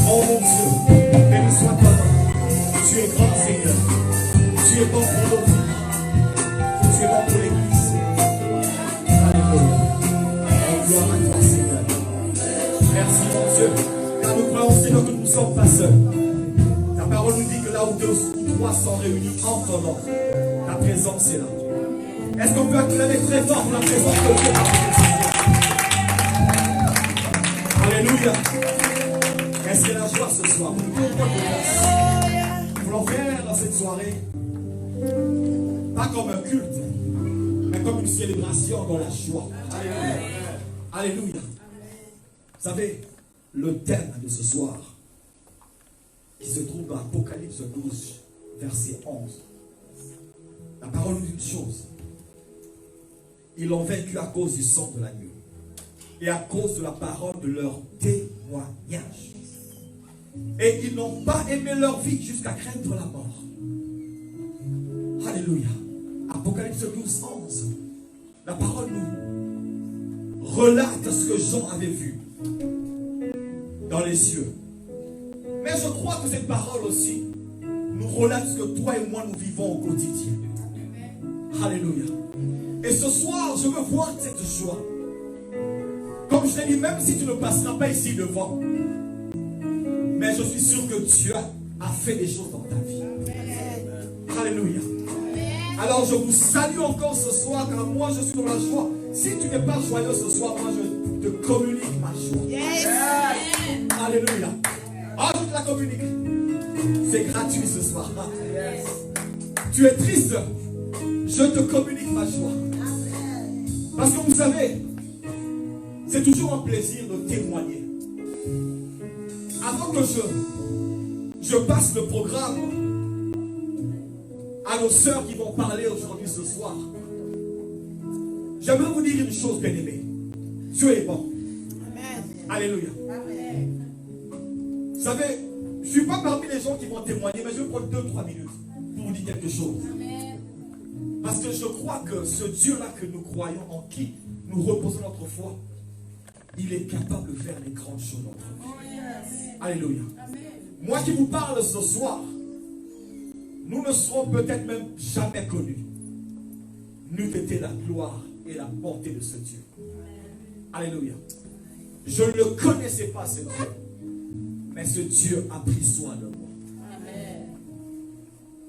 Oh mon Dieu, béni soit ton nom. Merci mon Dieu, car nous croyons Seigneur que nous ne sommes pas seuls. Ta parole nous dit que là où deux ou trois sont réunis en ton nom, ta présence est là. Est-ce qu'on peut acclamer très fort pour la présence de Dieu? Alléluia. Est-ce qu'il y a la joie ce soir? Nous voulons faire dans cette soirée, pas comme un culte, mais comme une célébration dans la joie. Alléluia. Alléluia. Vous savez, le thème de ce soir, qui se trouve dans Apocalypse 12, verset 11. La parole nous dit une chose. Ils l'ont vaincu à cause du sang de l'agneau et à cause de la parole de leur témoignage. Et ils n'ont pas aimé leur vie jusqu'à craindre la mort. Alléluia. Apocalypse 12, 11. La parole nous relate ce que Jean avait vu dans les cieux. Mais je crois que cette parole aussi nous relate ce que toi et moi nous vivons au quotidien. Alléluia. Et ce soir, je veux voir cette joie. Comme je l'ai dit, même si tu ne passeras pas ici devant, mais je suis sûr que Dieu a fait des choses dans ta vie. Alléluia. Alors je vous salue encore ce soir, car moi je suis dans la joie. Si tu n'es pas joyeux ce soir, moi je te communique ma joie. Yes. Alléluia. Ah, je te la communique. C'est gratuit ce soir. Yes. Tu es triste, je te communique ma joie. Parce que vous savez, c'est toujours un plaisir de témoigner. Avant que je passe le programme à nos sœurs qui vont parler aujourd'hui ce soir, j'aimerais vous dire une chose, bien-aimés. Dieu est bon. Amen. Alléluia. Amen. Vous savez, je ne suis pas parmi les gens qui vont témoigner, mais je vais prendre 2-3 minutes pour vous dire quelque chose. Amen. Parce que je crois que ce Dieu-là que nous croyons, en qui nous reposons notre foi, il est capable de faire les grandes choses dans notre vie. Oh, yes. Alléluia. Amen. Moi qui vous parle ce soir, nous ne serons peut-être même jamais connus. N'eût été la gloire et la portée de ce Dieu. Amen. Alléluia. Je ne le connaissais pas, ce Dieu. Mais ce Dieu a pris soin de moi. Amen.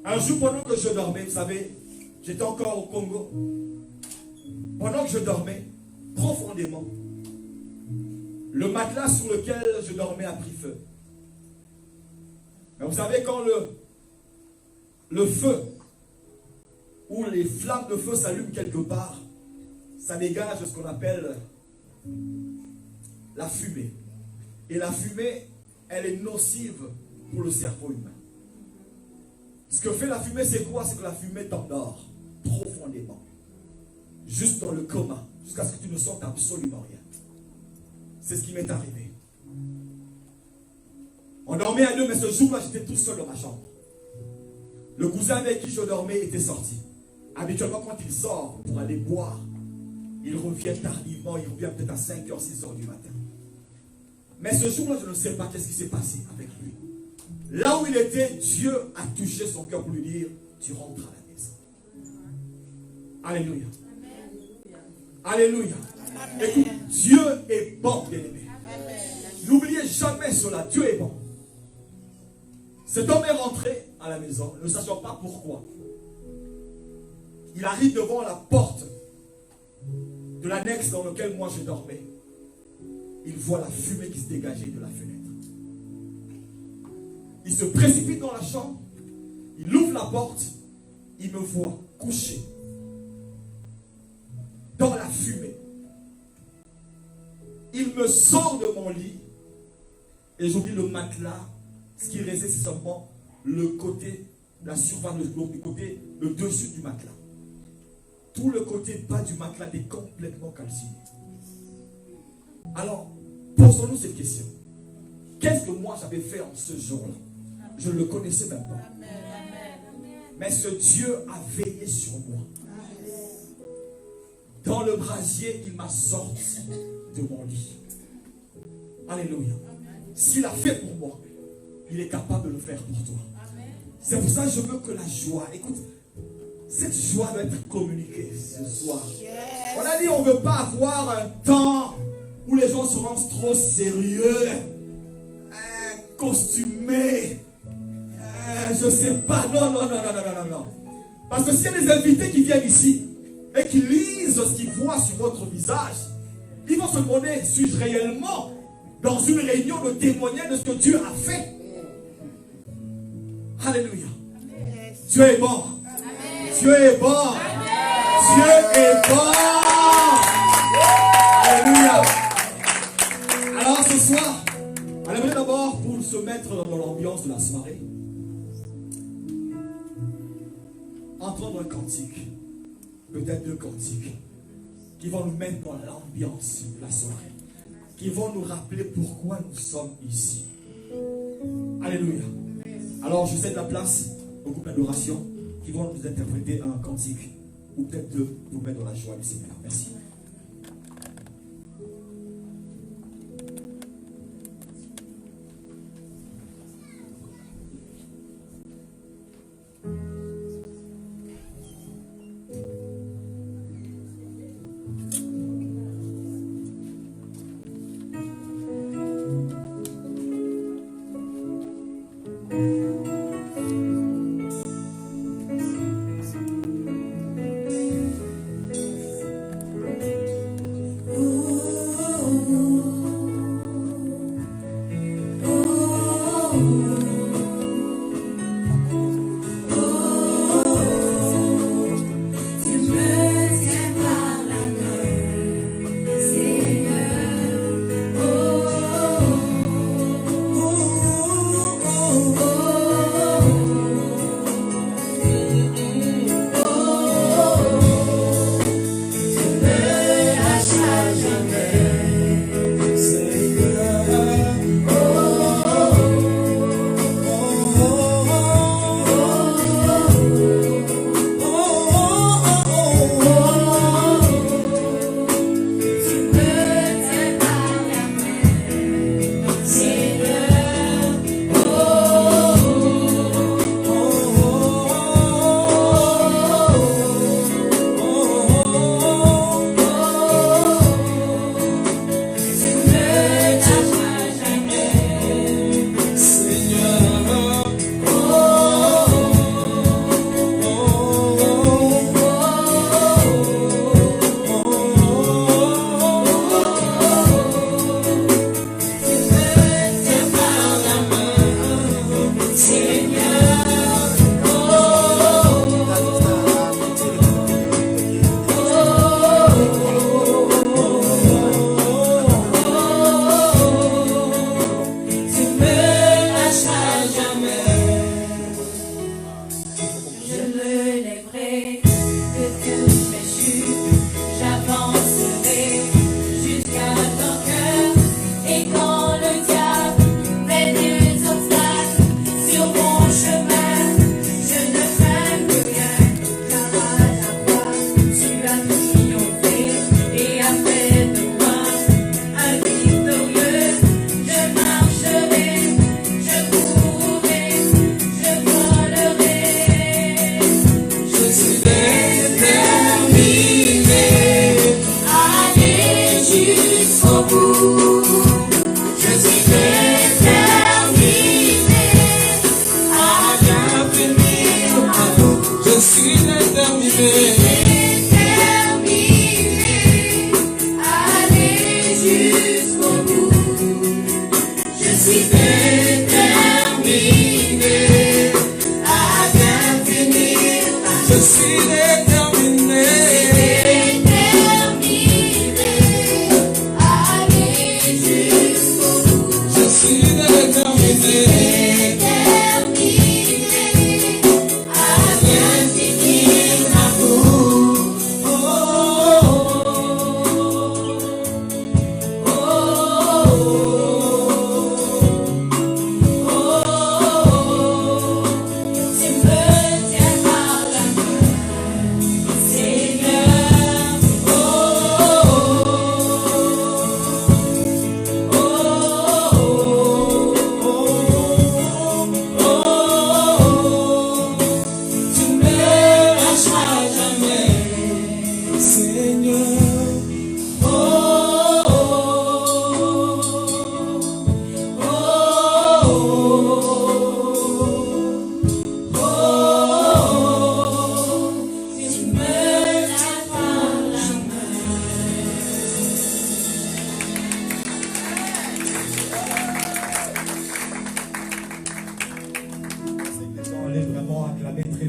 Un jour, pendant que je dormais, vous savez, j'étais encore au Congo. Pendant que je dormais, profondément, le matelas sur lequel je dormais a pris feu. Mais vous savez, quand le feu, ou les flammes de feu s'allument quelque part, ça dégage ce qu'on appelle la fumée. Et la fumée, elle est nocive pour le cerveau humain. Ce que fait la fumée, c'est quoi? C'est que la fumée t'endort profondément. Juste dans le coma, jusqu'à ce que tu ne sentes absolument rien. C'est ce qui m'est arrivé. On dormait à deux, mais ce jour-là, j'étais tout seul dans ma chambre. Le cousin avec qui je dormais était sorti. Habituellement, quand il sort pour aller boire, il revient tardivement, il revient peut-être à 5h, 6h du matin. Mais ce jour-là, je ne sais pas qu'est-ce qui s'est passé avec lui. Là où il était, Dieu a touché son cœur pour lui dire, tu rentres à la maison. Alléluia. Alléluia. Écoute, Dieu est bon, bien-aimé. N'oubliez jamais cela, Dieu est bon. Cet homme est rentré à la maison, ne sachant pas pourquoi. Il arrive devant la porte de l'annexe dans lequel moi je dormais. Il voit la fumée qui se dégageait de la fenêtre. Il se précipite dans la chambre, il ouvre la porte, il me voit couché dans la fumée. Il me sort de mon lit et j'oublie le matelas. Ce qui restait, c'est seulement le côté, la surface, le côté, le dessus du matelas. Tout le côté bas du matelas est complètement calciné. Alors, posons-nous cette question. Qu'est-ce que moi j'avais fait en ce jour-là? Je ne le connaissais même pas. Mais ce Dieu a veillé sur moi. Dans le brasier, il m'a sorti de mon lit. Alléluia. S'il a fait pour moi, il est capable de le faire pour toi. C'est pour ça que je veux que la joie, écoute, cette joie doit être communiquée ce soir. On a dit on ne veut pas avoir un temps où les gens seront trop sérieux, costumés, je sais pas, non. Parce que s'il y a des invités qui viennent ici et qui lisent ce qu'ils voient sur votre visage, ils vont se demander, suis-je réellement dans une réunion de témoigner de ce que Dieu a fait? Alléluia. Dieu est bon. Dieu est bon. Dieu est bon. Alléluia. Alors ce soir, on aimerait d'abord, pour se mettre dans l'ambiance de la soirée, entendre un cantique, peut-être 2 cantiques, qui vont nous mettre dans l'ambiance de la soirée, qui vont nous rappeler pourquoi nous sommes ici. Alléluia. Alors je cède la place au groupe d'adoration qui vont nous interpréter un cantique, ou peut-être 2, pour mettre dans la joie du Seigneur. Merci.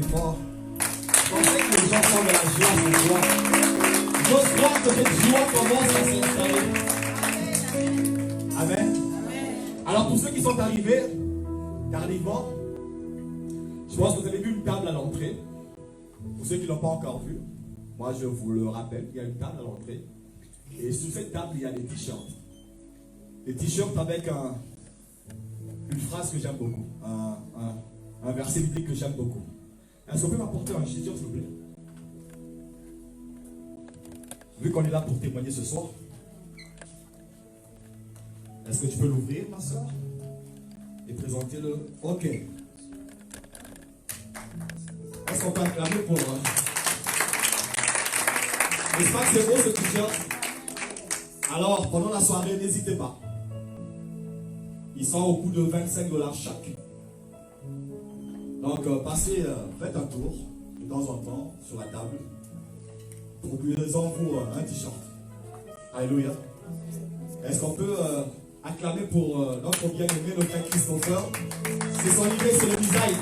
fort. Je pensais que les gens font de la joie ce soir. J'ose croire que cette joie commence à s'installer. Amen. Alors pour ceux qui sont arrivés, tardivement, je pense que vous avez vu une table à l'entrée. Pour ceux qui ne l'ont pas encore vu, moi je vous le rappelle, il y a une table à l'entrée. Et sur cette table, il y a des t-shirts. Des t-shirts avec une phrase que j'aime beaucoup. Un verset biblique que j'aime beaucoup. Est-ce qu'on peut m'apporter un t-shirt, s'il vous plaît? Vu qu'on est là pour témoigner ce soir, est-ce que tu peux l'ouvrir, ma soeur? Et présenter-le? Ok. Est-ce qu'on peut acclamer pour... N'est-ce pas que c'est beau ce t-shirt? Alors, pendant la soirée, n'hésitez pas. Ils sont au coût de 25 $ chaque. Donc, faites un tour de temps en temps sur la table. Procurez-en vous un t-shirt. Alléluia. Est-ce qu'on peut acclamer pour notre bien-aimé, le frère Christopher? C'est son idée, c'est le design.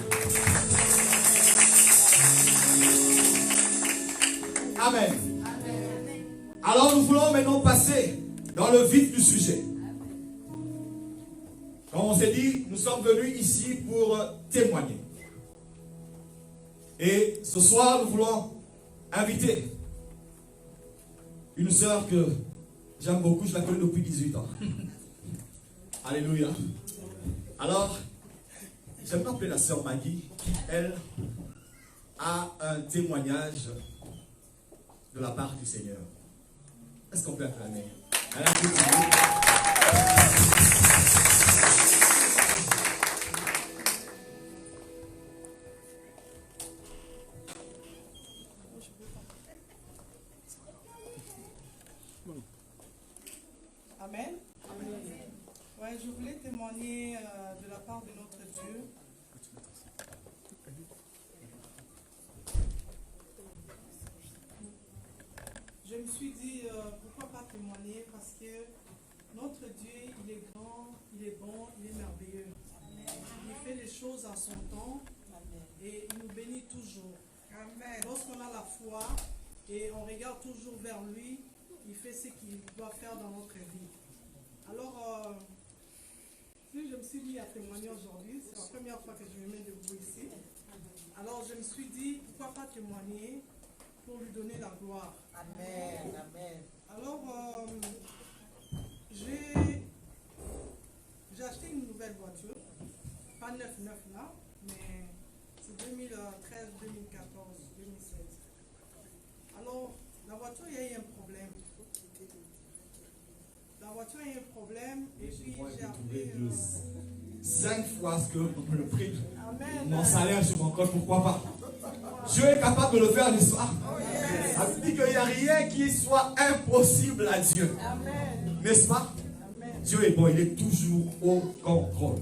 Amen. Alors nous voulons maintenant passer dans le vif du sujet. Comme on s'est dit, nous sommes venus ici pour témoigner. Et ce soir, nous voulons inviter une sœur que j'aime beaucoup, je la connais depuis 18 ans. Alléluia. Alors, j'aimerais appeler la sœur Maggie, qui, elle, a un témoignage de la part du Seigneur. Est-ce qu'on peut acclamer? Amen. Ouais, je voulais témoigner de la part de notre Dieu. Je me suis dit, pourquoi pas témoigner, parce que notre Dieu, il est grand, il est bon, il est merveilleux. Il fait les choses en son temps et il nous bénit toujours. Lorsqu'on a la foi et on regarde toujours vers lui, il fait ce qu'il doit faire dans notre vie. Alors, si je me suis mis à témoigner aujourd'hui, c'est la première fois que je me mets debout ici. Alors, je me suis dit, pourquoi pas témoigner pour lui donner la gloire. Amen. Amen. Alors, j'ai acheté une nouvelle voiture, pas neuf là, mais c'est 2013, 2014, 2016. Alors, la voiture, il y a eu un problème. La voiture a eu un problème et puis j'ai appelé... 5 fois ce que le prix de Amen. mon salaire sur mon compte, pourquoi pas? Dieu est capable de le faire, n'est-ce pas? Ça veut dire qu'il n'y a rien qui soit impossible à Dieu. N'est-ce pas? Amen. Dieu est bon, il est toujours au contrôle.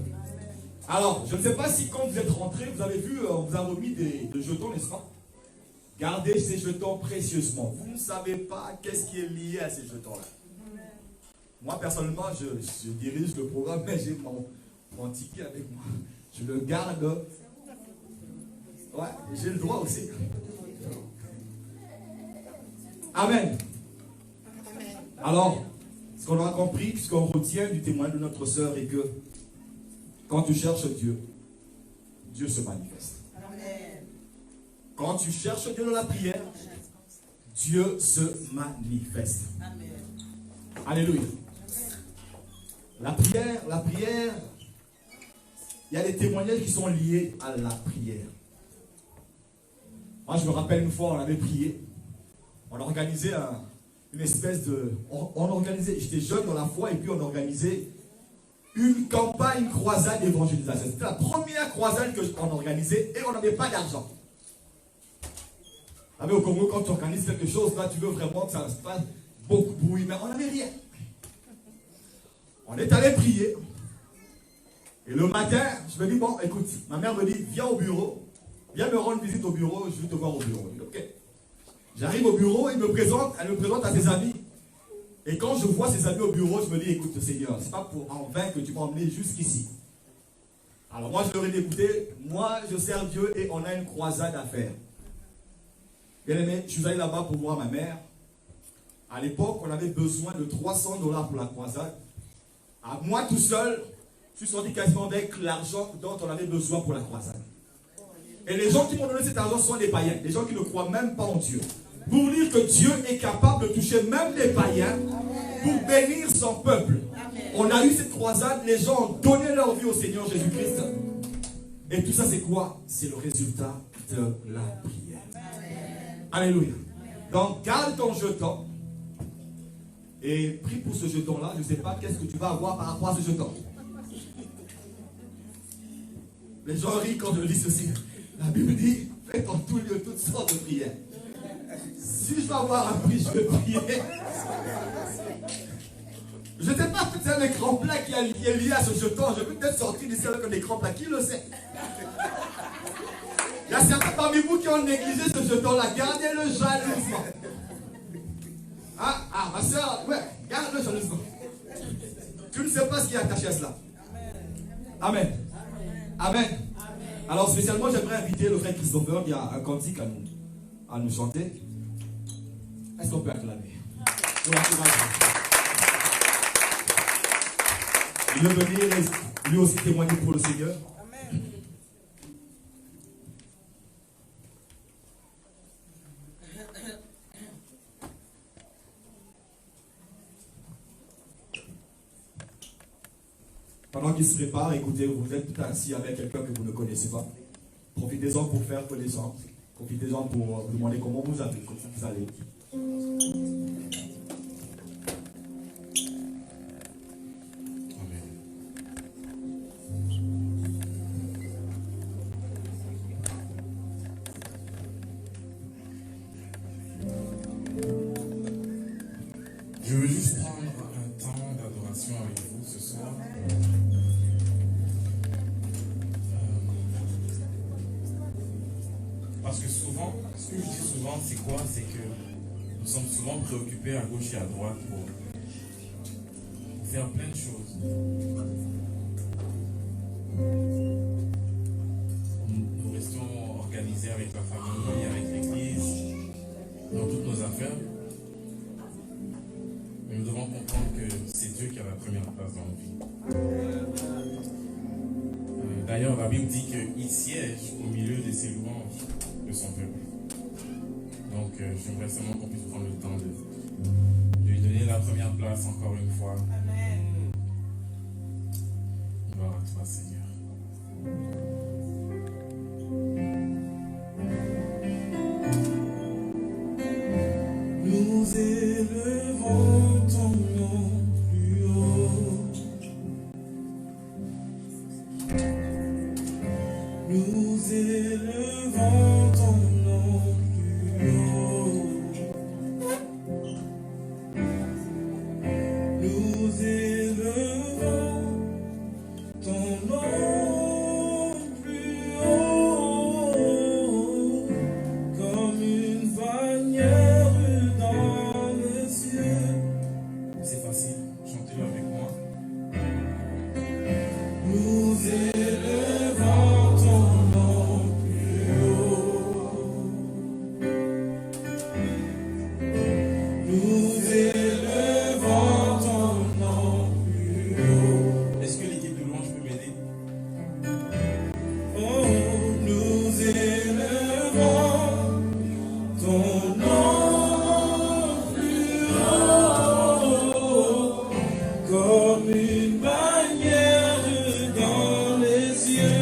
Alors, je ne sais pas si quand vous êtes rentrés, vous avez vu, on vous a remis des jetons, n'est-ce pas? Gardez ces jetons précieusement. Vous ne savez pas qu'est-ce qui est lié à ces jetons-là. Moi, personnellement, je dirige le programme, mais j'ai mon ticket avec moi. Je le garde. Ouais, j'ai le droit aussi. Amen. Alors, ce qu'on a compris, ce qu'on retient du témoin de notre sœur est que quand tu cherches Dieu, Dieu se manifeste. Quand tu cherches Dieu dans la prière, Dieu se manifeste. Alléluia. La prière, il y a des témoignages qui sont liés à la prière. Moi, je me rappelle une fois, on avait prié. On a organisé une espèce de... J'étais jeune dans la foi et puis on organisait une campagne croisade d'évangélisation. C'était la première croisade qu'on organisait et on n'avait pas d'argent. Vous savez, au Congo, quand tu organises quelque chose, là, tu veux vraiment que ça se fasse beaucoup de bruit, mais on n'avait rien. On est allé prier. Et le matin, je me dis, bon, écoute, ma mère me dit, viens au bureau. Viens me rendre visite au bureau, je vais te voir au bureau. Je dis, ok. J'arrive au bureau, elle me présente à ses amis. Et quand je vois ses amis au bureau, je me dis, écoute Seigneur, c'est pas en vain que tu m'as emmené jusqu'ici. Alors moi, je leur ai dit, écoutez, moi, je sers Dieu et on a une croisade à faire. Bien aimé, je suis allé là-bas pour voir ma mère. À l'époque, on avait besoin de $300 pour la croisade. À moi tout seul, je suis sorti quasiment avec l'argent dont on avait besoin pour la croisade. Et les gens qui m'ont donné cet argent sont des païens, des gens qui ne croient même pas en Dieu. Pour dire que Dieu est capable de toucher même les païens pour bénir son peuple. On a eu cette croisade, les gens ont donné leur vie au Seigneur Jésus-Christ. Et tout ça, c'est quoi? C'est le résultat de la prière. Alléluia. Donc, garde ton jeton et prie pour ce jeton-là. Je ne sais pas qu'est-ce que tu vas avoir par rapport à ce jeton. Les gens rient quand je dis ceci. La Bible dit, faites en tout lieu toutes sortes de prières. Si je vais avoir un prix, je vais prier. Je ne sais pas si c'est un écran plat qui est lié à ce jeton. Je peux peut-être sortir d'ici avec un écran plat. Qui le sait? Il y a certains parmi vous qui ont négligé ce jeton-là. Gardez-le jalousement. Ah, ma soeur, ouais, garde-le jalousement. Tu ne sais pas ce qui est attaché à cela. Amen. Amen. Alors, spécialement, j'aimerais inviter le frère Christopher. Il y a un cantique à nous chanter. Est-ce qu'on peut acclamer? Il veut venir lui aussi témoigner pour le Seigneur. Amen. Pendant qu'il se prépare, écoutez, vous êtes tout assis avec quelqu'un que vous ne connaissez pas. Profitez-en pour faire connaissance. Profitez-en pour vous demander comment vous allez. Je veux juste prendre un temps d'adoration avec vous ce soir. Parce que souvent, ce que je dis souvent, c'est quoi? C'est que nous sommes souvent préoccupés à gauche et à droite pour faire plein de choses. Nous restons organisés avec la famille, avec l'église, dans toutes nos affaires. Mais nous devons comprendre que c'est Dieu qui a la première place dans nos vies. D'ailleurs, la Bible dit qu'il siège au milieu de ses louanges de son peuple. Donc, j'aimerais seulement qu'on puisse prendre le temps de lui donner la première place encore une fois. Amen. Gloire à toi, Seigneur. Nous élevons ton nom plus haut. Nous élevons ton nom plus haut. Nous élevons ton nom plus haut, comme une bannière dans les cieux. C'est facile, chantez-le avec moi. Nous élevons ton nom plus haut. Nous élevons ton nom plus haut. Est-ce que l'équipe de louange peut m'aider? Oh, nous élevons ton nom plus haut, comme une bannière dans les cieux.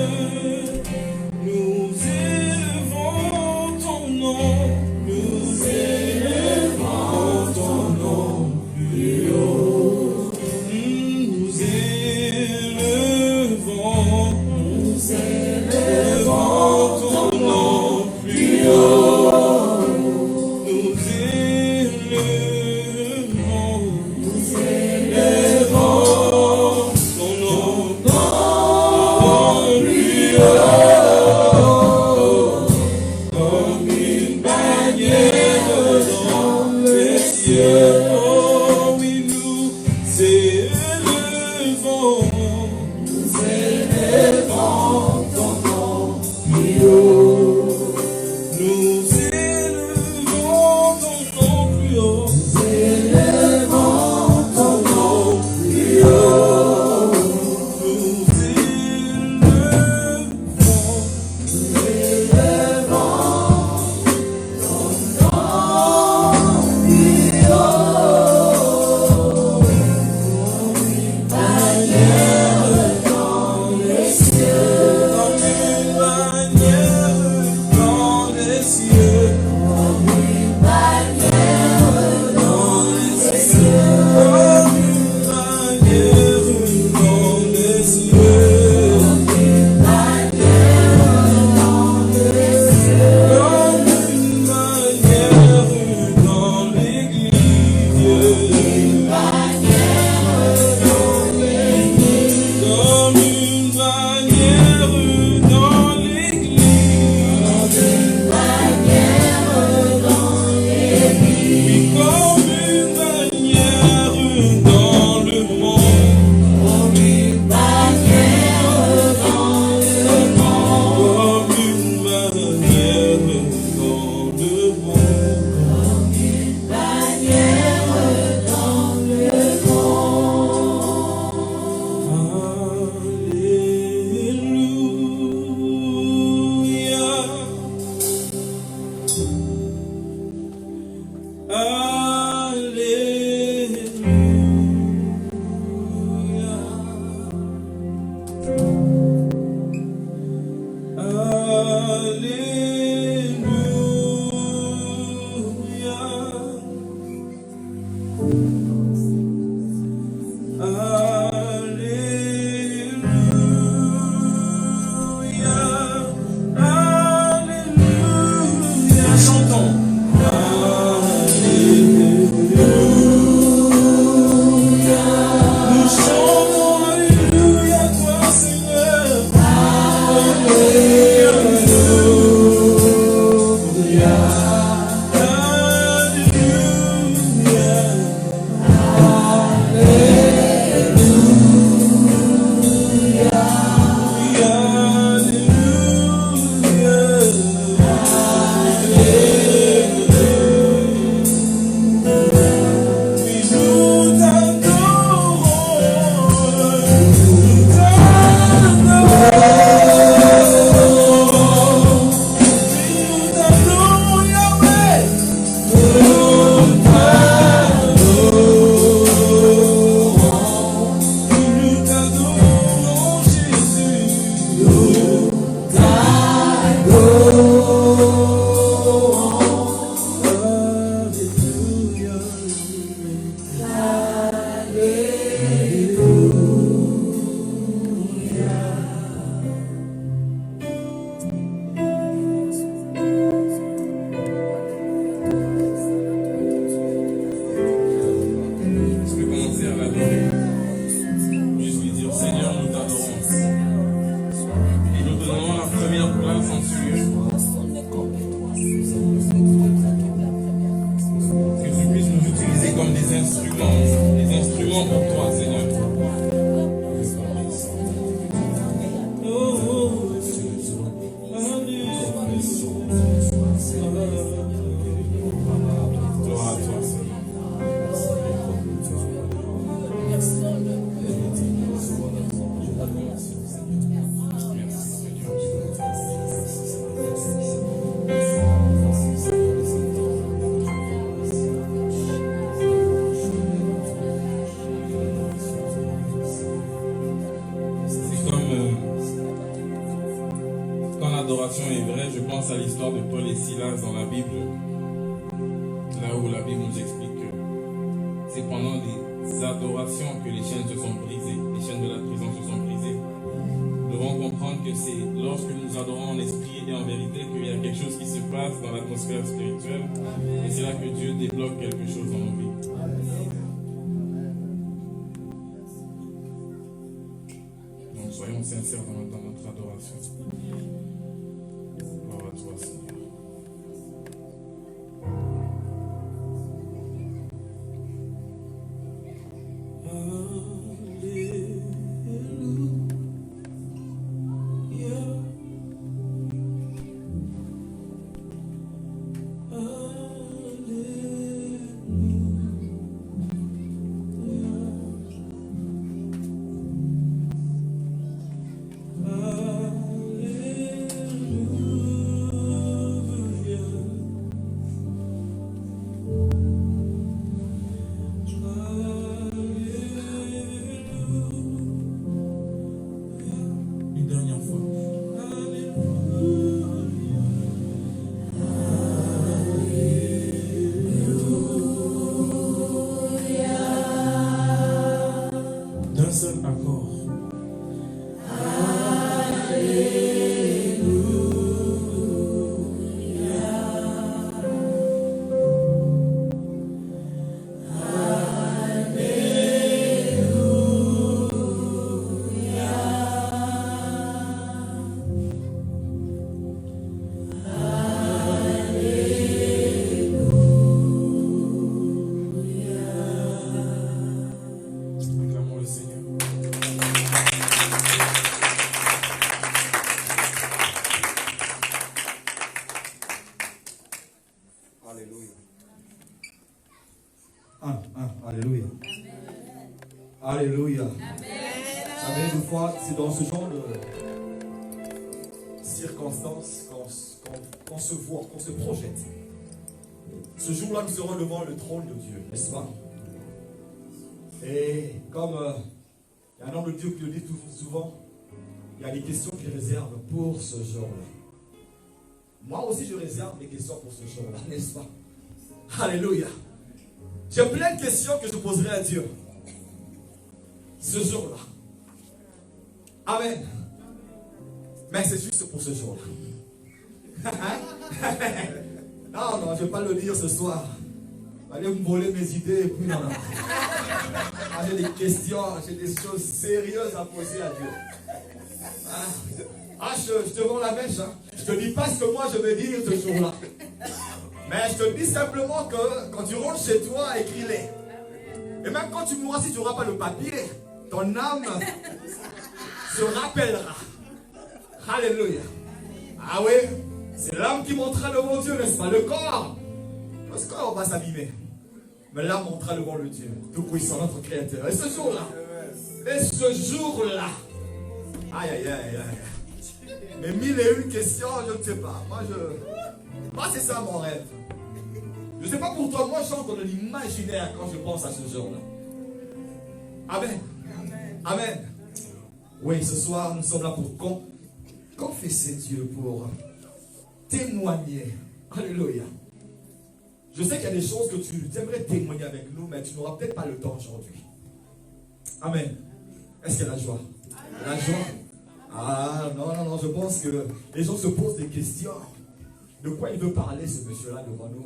pense à l'histoire de Paul et Silas dans la Bible, là où la Bible nous explique que c'est pendant des adorations que les chaînes se sont brisées, les chaînes de la prison se sont brisées. Nous devons comprendre que c'est lorsque nous adorons en esprit et en vérité qu'il y a quelque chose qui se passe dans l'atmosphère spirituelle. Et c'est là que Dieu débloque quelque chose dans nos vies. Donc soyons sincères dans notre adoration. Gloire à toi, Seigneur. Alléluia. Alléluia. Savez, des fois, c'est dans ce genre de circonstances qu'on se voit, qu'on se projette. Ce jour-là, nous serons devant le trône de Dieu, n'est-ce pas? Et comme il y a un homme de Dieu qui le dit souvent, il y a des questions qu'il réserve pour ce jour-là. Moi aussi, je réserve des questions pour ce jour-là, n'est-ce pas? Alléluia. J'ai plein de questions que je poserai à Dieu ce jour-là. Amen. Mais c'est juste pour ce jour-là. Non, je ne vais pas le dire ce soir. Allez me voler mes idées et puis non. J'ai des questions, j'ai des choses sérieuses à poser à Dieu. Je te vends la mèche. Je ne te dis pas ce que moi je vais dire ce jour-là. Mais je te dis simplement que quand tu rentres chez toi, écris-les. Et même quand tu mourras, si tu n'auras pas le papier, ton âme se rappellera. Alléluia. Ah oui, c'est l'âme qui montera devant Dieu, n'est-ce pas? Le corps va s'abîmer. Mais l'âme montera devant le Dieu Tout-Puissant, notre Créateur. Et ce jour-là, aïe, aïe, aïe, aïe. Mais 1001 questions, je ne sais pas. Moi, c'est ça mon rêve. Je ne sais pas pour toi, moi, je chante dans l'imaginaire quand je pense à ce jour-là. Amen. Amen. Oui, ce soir, nous sommes là pour confesser Dieu, pour témoigner. Alléluia. Je sais qu'il y a des choses que tu aimerais témoigner avec nous, mais tu n'auras peut-être pas le temps aujourd'hui. Amen. Est-ce qu'il y a la joie? La joie? Ah, non, je pense que les gens se posent des questions. De quoi il veut parler, ce monsieur-là, devant nous?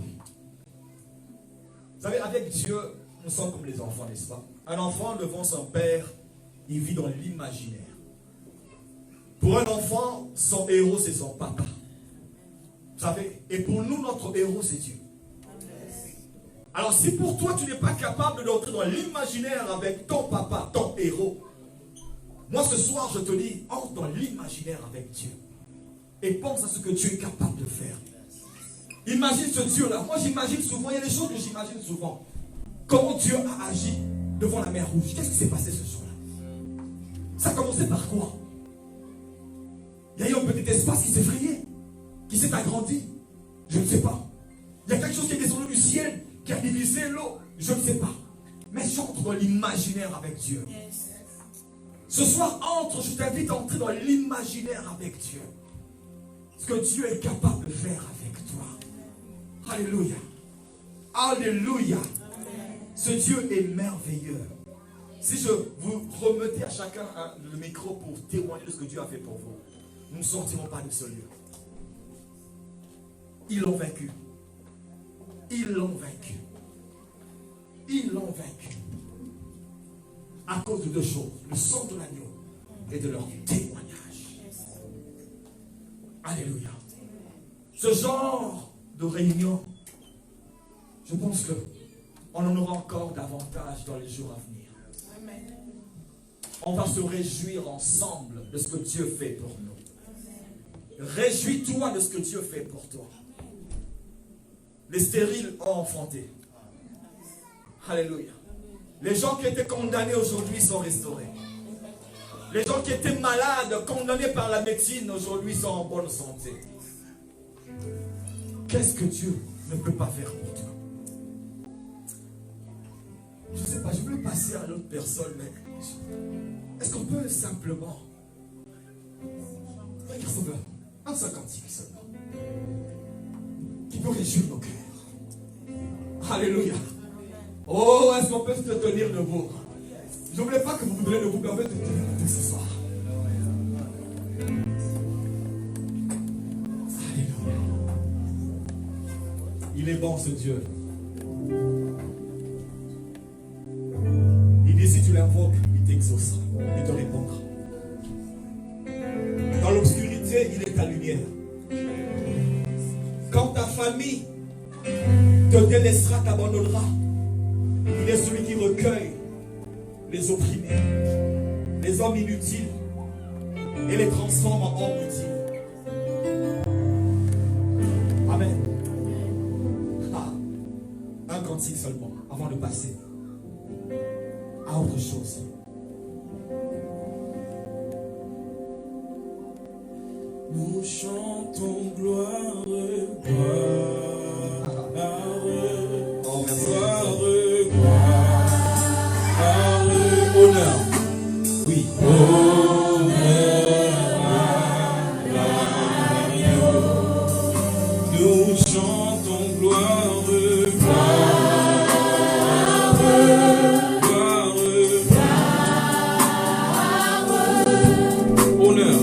Vous savez, avec Dieu, nous sommes comme les enfants, n'est-ce pas? Un enfant devant son père, il vit dans l'imaginaire. Pour un enfant, son héros, c'est son papa. Vous savez, et pour nous, notre héros, c'est Dieu. Alors, si pour toi, tu n'es pas capable d'entrer dans l'imaginaire avec ton papa, ton héros, moi, ce soir, je te dis, entre dans l'imaginaire avec Dieu. Et pense à ce que Dieu est capable de faire. Imagine ce Dieu-là. Moi, j'imagine souvent, il y a des choses que j'imagine souvent. Comment Dieu a agi devant la mer Rouge. Qu'est-ce qui s'est passé ce jour-là? Ça a commencé par quoi? Il y a eu un petit espace qui s'est frayé, qui s'est agrandi. Je ne sais pas. Il y a quelque chose qui est descendu du ciel, qui a divisé l'eau. Je ne sais pas. Mais j'entre dans l'imaginaire avec Dieu. Ce soir, je t'invite à entrer dans l'imaginaire avec Dieu. ce que Dieu est capable de faire avec toi. Alléluia. Alléluia. Ce Dieu est merveilleux. Si je vous remettez à chacun le micro pour témoigner de ce que Dieu a fait pour vous, nous ne sortirons pas de ce lieu. Ils l'ont vaincu. Ils l'ont vaincu. Ils l'ont vaincu. À cause de deux choses. Le sang de l'agneau et de leur témoignage. Alléluia. Ce genre de réunion, je pense qu'on en aura encore davantage dans les jours à venir. On va se réjouir ensemble de ce que Dieu fait pour nous. Réjouis-toi de ce que Dieu fait pour toi. Les stériles ont enfanté. Alléluia. Les gens qui étaient condamnés aujourd'hui sont restaurés. Les gens qui étaient malades, condamnés par la médecine, aujourd'hui sont en bonne santé. Qu'est-ce que Dieu ne peut pas faire pour toi? Je ne sais pas, je voulais passer à l'autre personne, mais est-ce qu'on peut simplement, un 50 seulement, qui peut réjouir nos cœurs? Alléluia. Oh, est-ce qu'on peut se tenir debout? Je ne voulais pas que vous voudriez vous permettre de tenir debout ce soir. Alléluia. Il est bon ce Dieu. Il dit si tu l'invoques, il t'exaucera, il te répondra. Dans l'obscurité, il est ta lumière. Quand ta famille te délaissera, t'abandonnera, il est celui qui recueille les opprimés, les hommes inutiles et les transforme en hommes utiles. Amen. Un cantique seulement avant de passer à autre chose. Nous chantons gloire, gloire, gloire, gloire, honneur. Oui. Nous chantons gloire, honneur.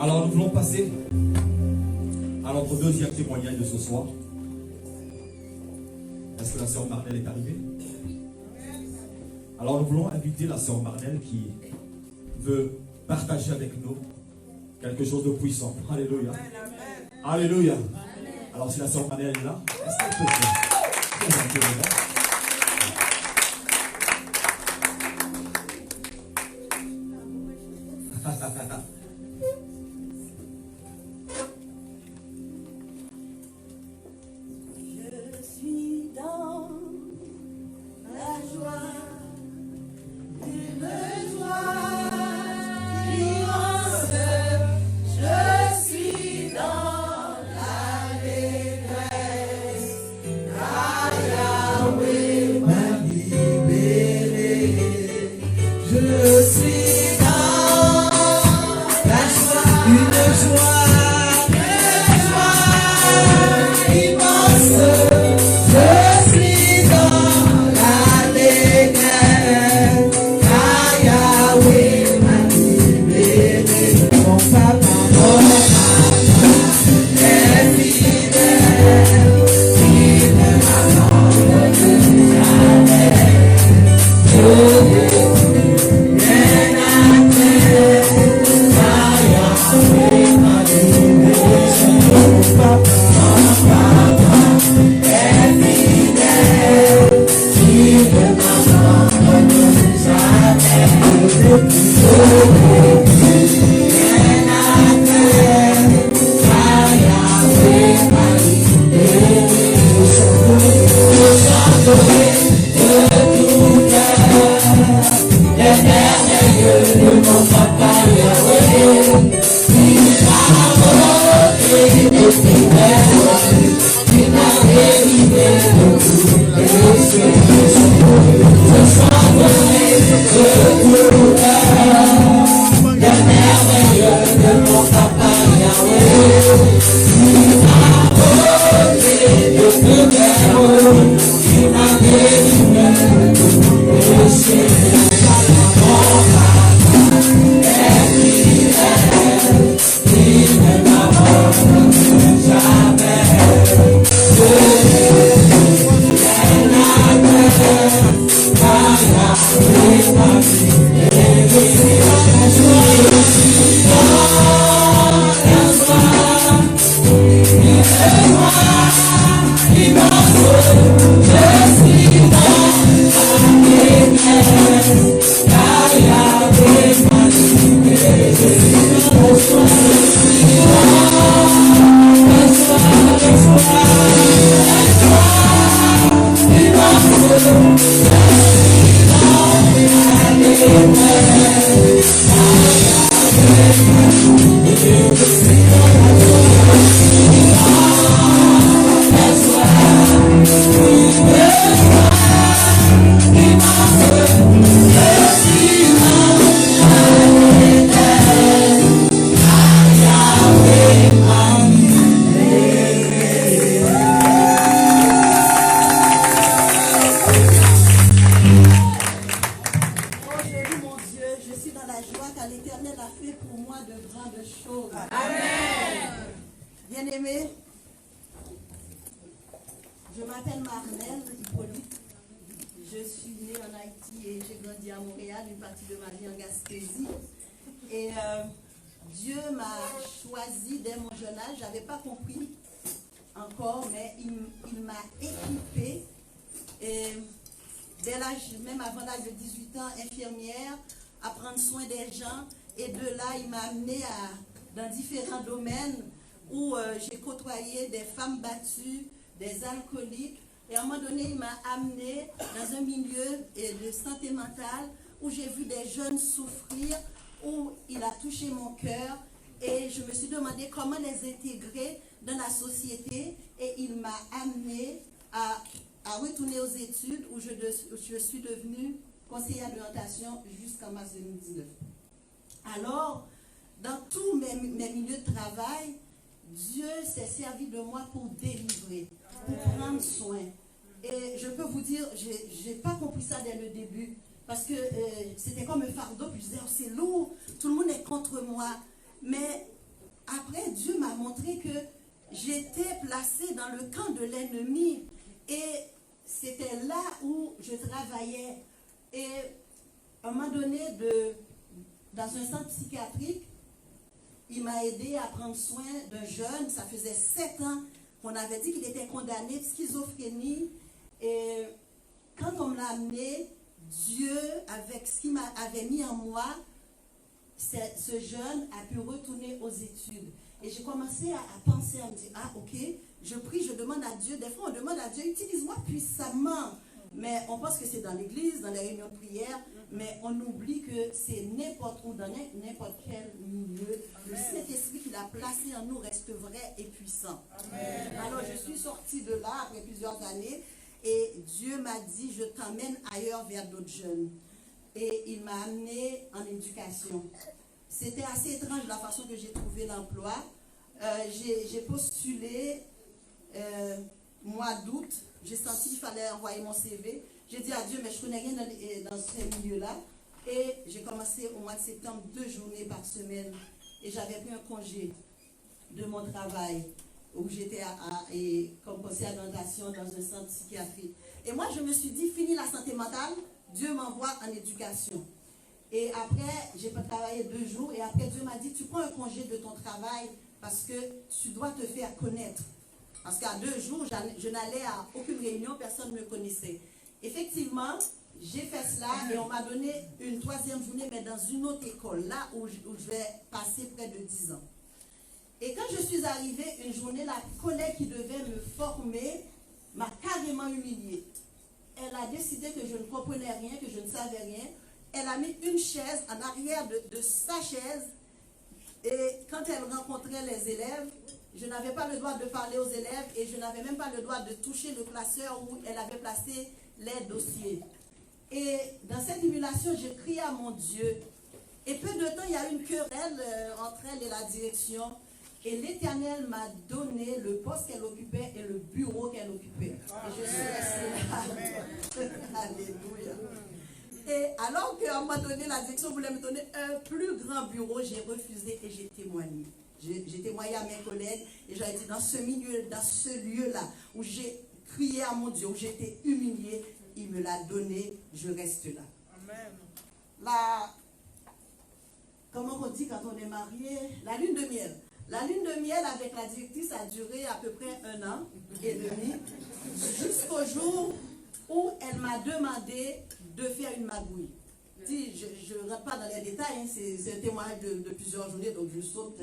Alors nous voulons passer à notre deuxième témoignage de ce soir. Est-ce que la sœur Marnelle est arrivée? Alors nous voulons inviter la sœur Marnelle qui veut partager avec nous quelque chose de puissant. Alléluia. Alléluia. Alors si la sœur Marnelle est là, est-ce qu'elle peut faire? Dans différents domaines où j'ai côtoyé des femmes battues, des alcooliques. Et à un moment donné, il m'a amené dans un milieu de santé mentale où j'ai vu des jeunes souffrir, où il a touché mon cœur. Et je me suis demandé comment les intégrer dans la société. Et il m'a amené à retourner aux études où je suis devenue conseillère d'orientation jusqu'en mars 2019. Alors, dans tous mes milieux de travail, Dieu s'est servi de moi pour délivrer, pour prendre soin. Et je peux vous dire, je n'ai pas compris ça dès le début, parce que c'était comme un fardeau, puis je disais, oh, c'est lourd, tout le monde est contre moi. Mais montré que j'étais placée dans le camp de l'ennemi. Et c'était là où je travaillais. Et à un moment donné, dans un centre psychiatrique, il m'a aidé à prendre soin d'un jeune. Ça faisait 7 ans qu'on avait dit qu'il était condamné de schizophrénie. Et quand on me l'a amené, Dieu, avec ce qu'il avait mis en moi, ce jeune a pu retourner aux études. Et j'ai commencé à penser, à me dire, ah ok, je prie, je demande à Dieu. Des fois, on demande à Dieu, utilise-moi puissamment. Mais on pense que c'est dans l'église, dans les réunions de prière, mais on oublie que c'est n'importe où, dans n'importe quel milieu. Le Saint-Esprit qu'il a placé en nous reste vrai et puissant. Amen. Alors, je suis sortie de là après plusieurs années et Dieu m'a dit, je t'emmène ailleurs vers d'autres jeunes. Et il m'a amené en éducation. C'était assez étrange la façon que j'ai trouvé l'emploi. J'ai postulé mois d'août. J'ai senti qu'il fallait envoyer mon CV. J'ai dit à Dieu, mais je ne connais rien dans ce milieu-là. Et j'ai commencé au mois de septembre 2 journées par semaine. Et j'avais pris un congé de mon travail où j'étais comme conseillère d'orientation dans un centre psychiatrique. Et moi, je me suis dit, fini la santé mentale, Dieu m'envoie en éducation. Et après, j'ai pas travaillé 2 jours. Et après, Dieu m'a dit, tu prends un congé de ton travail parce que tu dois te faire connaître. Parce qu'à 2 jours, je n'allais à aucune réunion, personne ne me connaissait. Effectivement, j'ai fait cela et on m'a donné une 3e journée, mais dans une autre école, là où je vais passer près de 10 ans. Et quand je suis arrivée, une journée, la collègue qui devait me former m'a carrément humiliée. Elle a décidé que je ne comprenais rien, que je ne savais rien. Elle a mis une chaise en arrière de sa chaise. Et quand elle rencontrait les élèves, je n'avais pas le droit de parler aux élèves et je n'avais même pas le droit de toucher le classeur où elle avait placé les dossiers. Et dans cette humiliation, j'ai crié à mon Dieu. Et peu de temps, il y a eu une querelle entre elle et la direction. Et l'Éternel m'a donné le poste qu'elle occupait et le bureau qu'elle occupait. Et je suis restée là. Alléluia. Et alors qu'à un moment donné, la direction voulait me donner un plus grand bureau, j'ai refusé et j'ai témoigné. J'ai témoigné à mes collègues et j'avais dit, dans ce milieu, dans ce lieu-là, où j'ai crié à mon Dieu, où j'ai été humiliée, il me l'a donné, je reste là. Amen. Comment on dit quand on est marié? La lune de miel. La lune de miel avec la directrice a duré à peu près 1 an et demi, jusqu'au jour où elle m'a demandé de faire une magouille. Je ne rentre pas dans les détails, hein, c'est un témoignage de plusieurs journées, donc je saute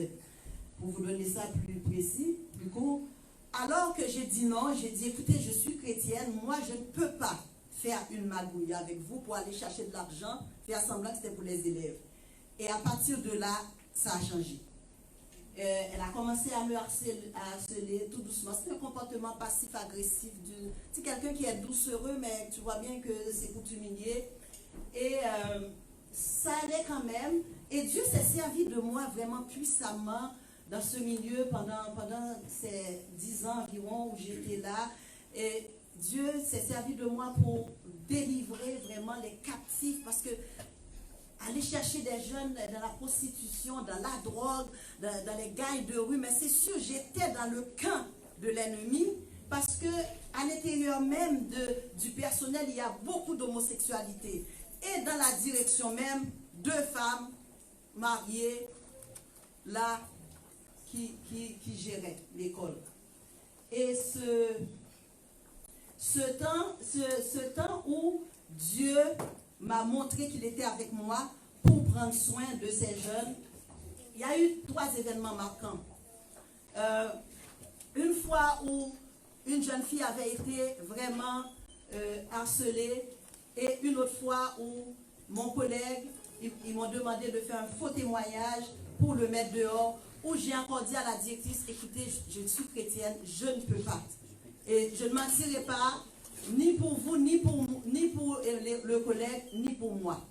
pour vous donner ça plus précis, plus court. Alors que j'ai dit non, j'ai dit, écoutez, je suis chrétienne, moi je ne peux pas faire une magouille avec vous pour aller chercher de l'argent, faire semblant que c'était pour les élèves. Et à partir de là, ça a changé. Elle a commencé à me harceler tout doucement. C'est un comportement passif-agressif. C'est quelqu'un qui est doucereux, mais tu vois bien que c'est pour t'humilier. Et ça allait quand même. Et Dieu s'est servi de moi vraiment puissamment dans ce milieu pendant ces 10 ans environ où j'étais là. Et Dieu s'est servi de moi pour délivrer vraiment les captifs, parce que aller chercher des jeunes dans la prostitution, dans la drogue, dans les gangs de rue, mais c'est sûr, j'étais dans le camp de l'ennemi, parce que à l'intérieur même du personnel, il y a beaucoup d'homosexualité. Et dans la direction même, 2 femmes mariées, là, qui géraient l'école. Et ce temps où Dieu m'a montré qu'il était avec moi pour prendre soin de ces jeunes, il y a eu 3 événements marquants. Une fois où une jeune fille avait été vraiment harcelée, et une autre fois où mon collègue, ils m'ont demandé de faire un faux témoignage pour le mettre dehors, où j'ai encore dit à la directrice, écoutez, je suis chrétienne, je ne peux pas. Et je ne mentirai pas, ni pour vous, ni pour le collègue, ni pour moi.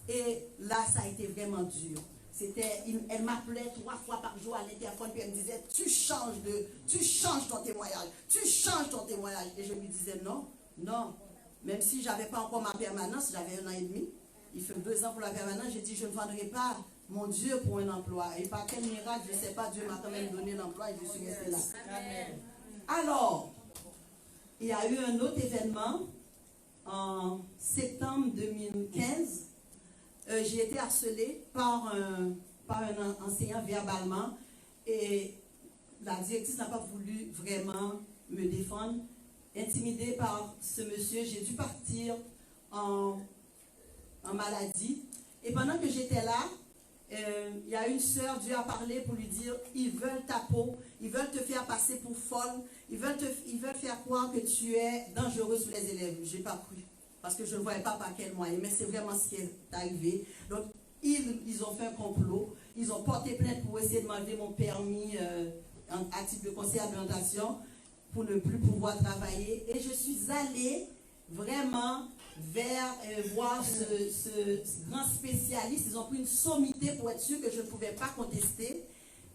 Et là, ça a été vraiment dur. Elle m'appelait 3 fois par jour à l'interphone, puis elle me disait, tu changes ton témoignage, tu changes ton témoignage. Et je lui disais, non. Même si je n'avais pas encore ma permanence, j'avais 1 an et demi. Il fait 2 ans pour la permanence, j'ai dit, je ne vendrai pas mon Dieu pour un emploi. Et par quel miracle, je ne sais pas, Dieu m'a quand même donné l'emploi et je suis restée là. Amen. Alors, il y a eu un autre événement en septembre 2015. J'ai été harcelée par un enseignant verbalement et la directrice n'a pas voulu vraiment me défendre. Intimidée par ce monsieur, j'ai dû partir en maladie. Et pendant que j'étais là, il y a une sœur, Dieu a parlé pour lui dire, ils veulent ta peau, ils veulent te faire passer pour folle, ils veulent faire croire que tu es dangereux sous les élèves. Je n'ai pas cru, parce que je ne voyais pas par quel moyen, mais c'est vraiment ce qui est arrivé. Donc, ils ont fait un complot, ils ont porté plainte pour essayer de m'enlever mon permis à titre de conseiller d'orientation pour ne plus pouvoir travailler. Et je suis allée vraiment vers voir ce grand spécialiste. Ils ont pris une sommité pour être sûr que je ne pouvais pas contester.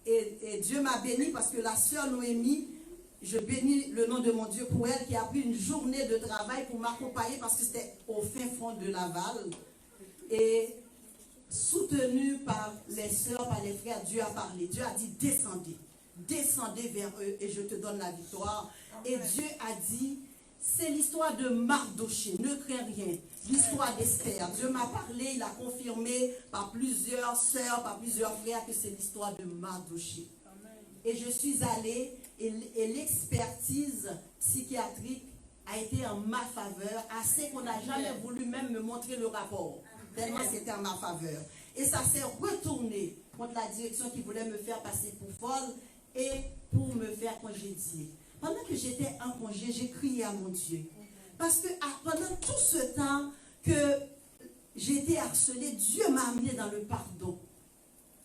Et Dieu m'a béni parce que la sœur Noémie, je bénis le nom de mon Dieu pour elle, qui a pris une journée de travail pour m'accompagner parce que c'était au fin fond de Laval. Et soutenue par les sœurs, par les frères, Dieu a parlé. Dieu a dit descendez. Descendez vers eux et je te donne la victoire. Et Dieu a dit, c'est l'histoire de Mardoché, ne crains rien. L'histoire d'Esther. Dieu m'a parlé, il a confirmé par plusieurs sœurs, par plusieurs frères que c'est l'histoire de Mardoché. Et je suis allée et l'expertise psychiatrique a été en ma faveur, assez qu'on n'a jamais voulu même me montrer le rapport. Tellement c'était en ma faveur. Et ça s'est retourné contre la direction qui voulait me faire passer pour folle et pour me faire congédier. Pendant que j'étais en congé, j'ai crié à mon Dieu. Parce que pendant tout ce temps que j'ai été harcelée, Dieu m'a amené dans le pardon.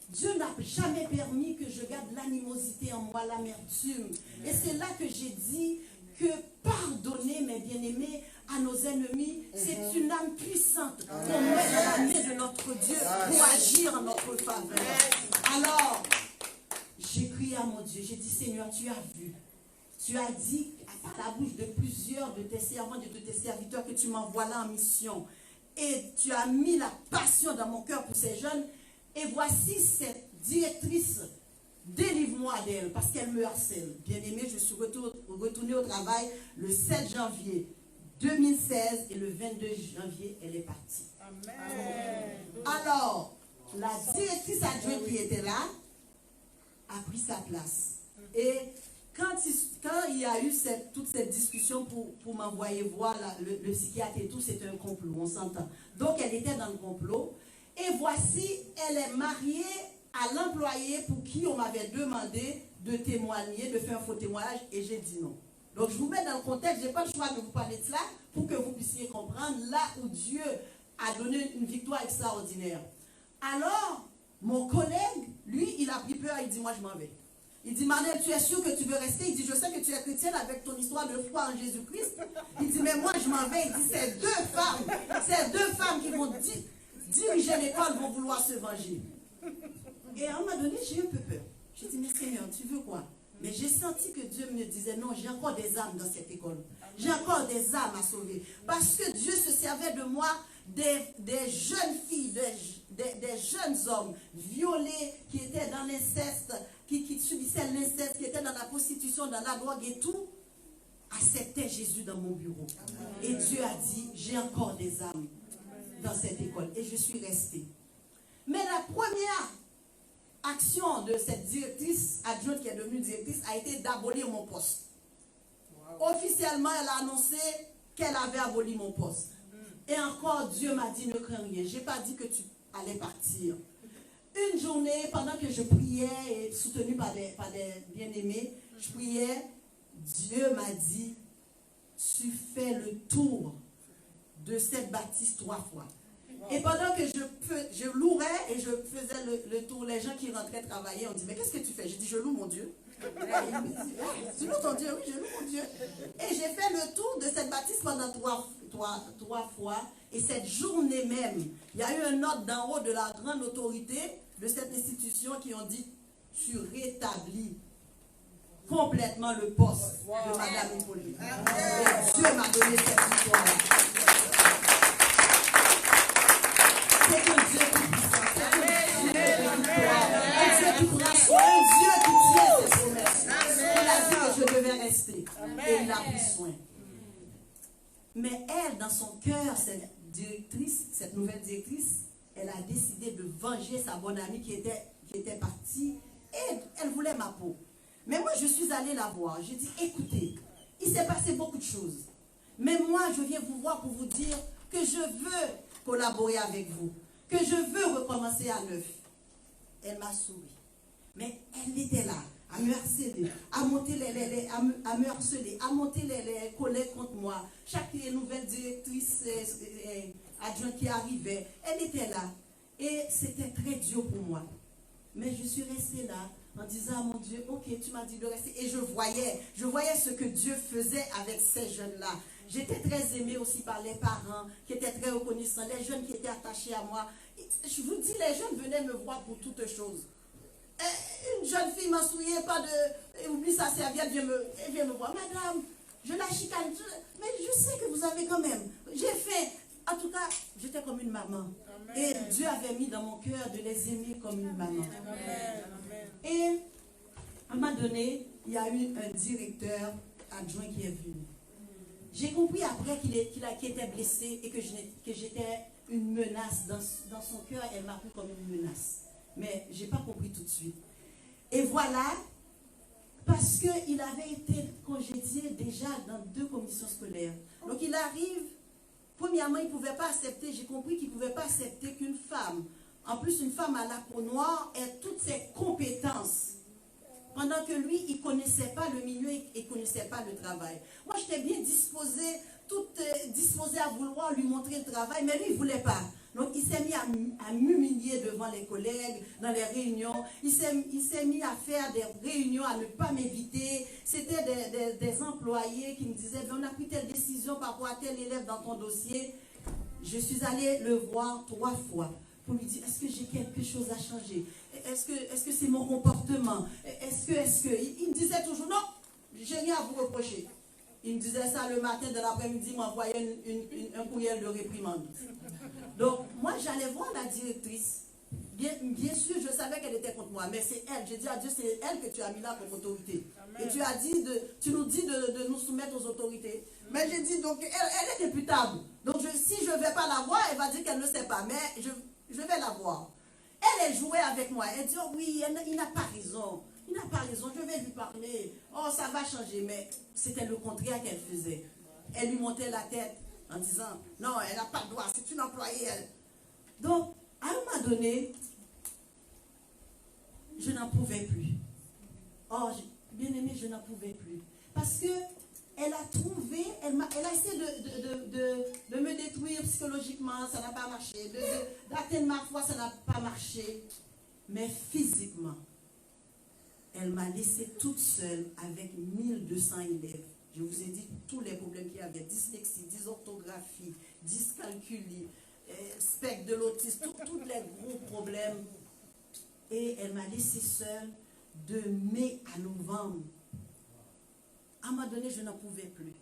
Dieu n'a jamais permis que je garde l'animosité en moi, l'amertume. Et c'est là que j'ai dit que pardonner, mes bien-aimés, à nos ennemis, c'est une âme puissante qu'on met dans la main de notre Dieu pour agir en notre faveur. Alors, j'ai crié à mon Dieu, j'ai dit, Seigneur, tu as vu. Tu as dit par la bouche de plusieurs de tes servants et de tes serviteurs que tu m'envoies là en mission. Et tu as mis la passion dans mon cœur pour ces jeunes. Et voici cette directrice, délivre-moi d'elle parce qu'elle me harcèle. Bien-aimé, je suis retournée au travail le 7 janvier 2016 et le 22 janvier, elle est partie. Amen. Alors, la directrice adjointe qui était là a pris sa place. Et quand il y a eu toute cette discussion pour m'envoyer voir le psychiatre et tout, c'était un complot, on s'entend. Donc, elle était dans le complot. Et voici, elle est mariée à l'employé pour qui on m'avait demandé de témoigner, de faire un faux témoignage, et j'ai dit non. Donc, je vous mets dans le contexte, je n'ai pas le choix de vous parler de cela pour que vous puissiez comprendre là où Dieu a donné une victoire extraordinaire. Alors, mon collègue, lui, il a pris peur, il dit, moi, je m'en vais. Il dit, Marnelle, tu es sûre que tu veux rester? Il dit, je sais que tu es chrétienne avec ton histoire de foi en Jésus-Christ. Il dit, mais moi, je m'en vais. Il dit, ces deux femmes qui vont diriger l'école vont vouloir se venger. Et à un moment donné, j'ai eu un peu peur. J'ai dit, mais Seigneur, tu veux quoi? Mais j'ai senti que Dieu me disait, non, j'ai encore des âmes dans cette école. J'ai encore des âmes à sauver. Parce que Dieu se servait de moi, des jeunes filles, des jeunes hommes violés, qui étaient dans l'inceste, qui subissaient l'inceste, qui étaient dans la prostitution, dans la drogue et tout, acceptaient Jésus dans mon bureau. Et Dieu a dit, j'ai encore des âmes dans cette école. Et je suis restée. Mais la première action de cette directrice adjointe qui est devenue directrice a été d'abolir mon poste. Officiellement, elle a annoncé qu'elle avait aboli mon poste. Et encore, Dieu m'a dit, ne crains rien. Je n'ai pas dit que tu allais partir. Une journée, pendant que je priais, et soutenue par des bien-aimés, je priais, Dieu m'a dit, tu fais le tour de cette bâtisse 3 fois. Et pendant que je louerais et je faisais le tour, les gens qui rentraient travailler, on dit, mais qu'est-ce que tu fais? Je dis, je loue mon Dieu. Il me dit, tu loues ton Dieu? Oui, je loue mon Dieu. Et j'ai fait le tour de cette bâtisse pendant trois fois. Et cette journée même, il y a eu un ordre d'en haut de la grande autorité de cette institution qui ont dit, tu rétablis complètement le poste de Madame Hippolyte. Et Dieu m'a donné cette victoire-là. C'est un Dieu qui puissant. C'est un Dieu dans son cœur, cette directrice, cette nouvelle directrice, elle a décidé de venger sa bonne amie qui était partie et elle voulait ma peau. Mais moi, je suis allée la voir. J'ai dit, écoutez, il s'est passé beaucoup de choses. Mais moi, je viens vous voir pour vous dire que je veux collaborer avec vous, que je veux recommencer à neuf. Elle m'a souri. Mais elle était là, à me harceler, à monter à me harceler, à monter les collègues contre moi. Chaque nouvelle directrice adjointe qui arrivait, elle était là. Et c'était très dur pour moi. Mais je suis restée là en disant à mon Dieu, ok, tu m'as dit de rester. Et je voyais ce que Dieu faisait avec ces jeunes-là. J'étais très aimée aussi par les parents qui étaient très reconnaissants, les jeunes qui étaient attachés à moi. Je vous dis, les jeunes venaient me voir pour toutes choses. Une jeune fille m'a souillé, pas de... Oublie sa serviette, elle vient me voir. Madame, je la chicane, mais je sais que vous avez quand même. J'ai fait... En tout cas, j'étais comme une maman. Amen. Et Dieu avait mis dans mon cœur de les aimer comme une maman. Amen. Et à un moment donné, il y a eu un directeur adjoint qui est venu. J'ai compris après qu'il était blessé et que j'étais une menace. Dans son cœur, elle m'a pris comme une menace. Mais je n'ai pas compris tout de suite. Et voilà, parce qu'il avait été congédié déjà dans 2 commissions scolaires. Donc il arrive, premièrement, il ne pouvait pas accepter, j'ai compris qu'il ne pouvait pas accepter qu'une femme, en plus une femme à la peau noire, ait toutes ses compétences. Pendant que lui, il ne connaissait pas le milieu et il ne connaissait pas le travail. Moi, j'étais bien disposée, disposée à vouloir lui montrer le travail, mais lui, il ne voulait pas. Donc, il s'est mis à m'humilier devant les collègues, dans les réunions. Il s'est mis à faire des réunions, à ne pas m'inviter. C'était des employés qui me disaient, on a pris telle décision par rapport à tel élève dans ton dossier. Je suis allée le voir 3 fois pour lui dire, est-ce que j'ai quelque chose à changer? Est-ce que c'est mon comportement? Est-ce que... Il me disait toujours, non, j'ai rien à vous reprocher. Il me disait ça le matin, de l'après-midi, il m'envoyait un courriel de réprimande. Donc, moi, j'allais voir la directrice. Bien sûr, je savais qu'elle était contre moi, mais c'est elle. J'ai dit à Dieu, c'est elle que tu as mis là comme autorité. Amen. Et tu nous dis de nous soumettre aux autorités. Mais j'ai dit, donc, elle est réputable. Donc, si je ne vais pas la voir, elle va dire qu'elle ne sait pas. Mais je vais la voir. Elle jouait avec moi. Elle dit, oh oui, il n'a pas raison. Il n'a pas raison, je vais lui parler. Oh, ça va changer. Mais c'était le contraire qu'elle faisait. Elle lui montait la tête en disant, non, elle n'a pas de droit, c'est une employée, elle. Donc, à un moment donné, je n'en pouvais plus. Oh, bien aimé, je n'en pouvais plus. Parce que elle a trouvé, elle a essayé de me détruire psychologiquement, ça n'a pas marché. D'atteindre ma foi, ça n'a pas marché. Mais physiquement, elle m'a laissée toute seule avec 1200 élèves. Je vous ai dit tous les problèmes qu'il y avait, dyslexie, dysorthographie, dyscalculie, spectre de l'autisme, tous les gros problèmes. Et elle m'a laissée seule de mai à novembre. À un moment donné, je n'en pouvais plus.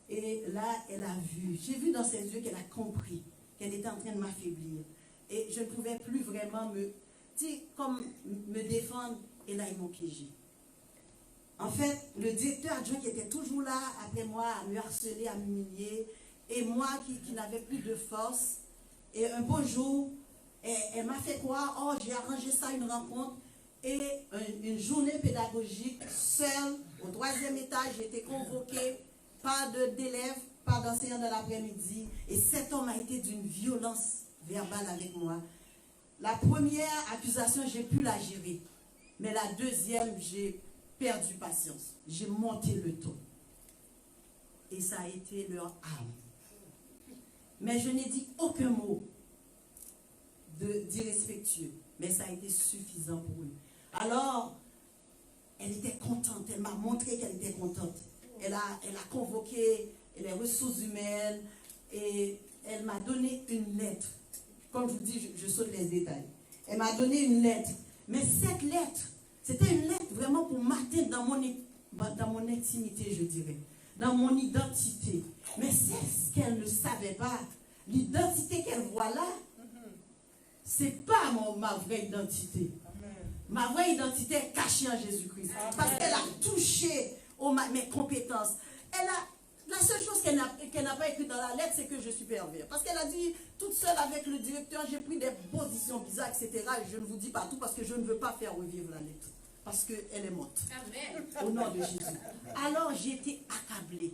Et là, elle a vu, j'ai vu dans ses yeux qu'elle a compris qu'elle était en train de m'affaiblir. Et je ne pouvais plus vraiment me défendre. Et là, ils m'ont piégé. En fait, le directeur adjoint qui était toujours là après moi, à me harceler, à m'humilier, et moi qui n'avais plus de force, et un beau jour, elle m'a fait croire, oh, j'ai arrangé ça, une rencontre, et une journée pédagogique, seule, au 3e étage, j'ai été convoquée, pas d'élèves, pas d'enseignants dans l'après-midi, et cet homme a été d'une violence verbale avec moi. La première accusation, j'ai pu la gérer, mais la deuxième, j'ai perdu patience. J'ai monté le ton. Et ça a été leur âme. Mais je n'ai dit aucun mot d'irrespectueux. Mais ça a été suffisant pour eux. Alors, elle était contente. Elle m'a montré qu'elle était contente. Elle a convoqué les ressources humaines et elle m'a donné une lettre. Comme je vous dis, je saute les détails. Elle m'a donné une lettre. Mais cette lettre, c'était une lettre vraiment pour m'atteindre dans mon intimité, je dirais. Dans mon identité. Mais c'est ce qu'elle ne savait pas. L'identité qu'elle voit là, c'est pas ma vraie identité. Ma vraie identité est cachée en Jésus-Christ. Parce qu'elle a touché mes compétences. La La seule chose qu'elle n'a pas écrite dans la lettre, c'est que je suis pervers. Parce qu'elle a dit, toute seule avec le directeur, j'ai pris des positions bizarres, etc. Et je ne vous dis pas tout parce que je ne veux pas faire revivre la lettre. Parce qu'elle est morte. Amen. Au nom de Jésus. Alors j'ai été accablée.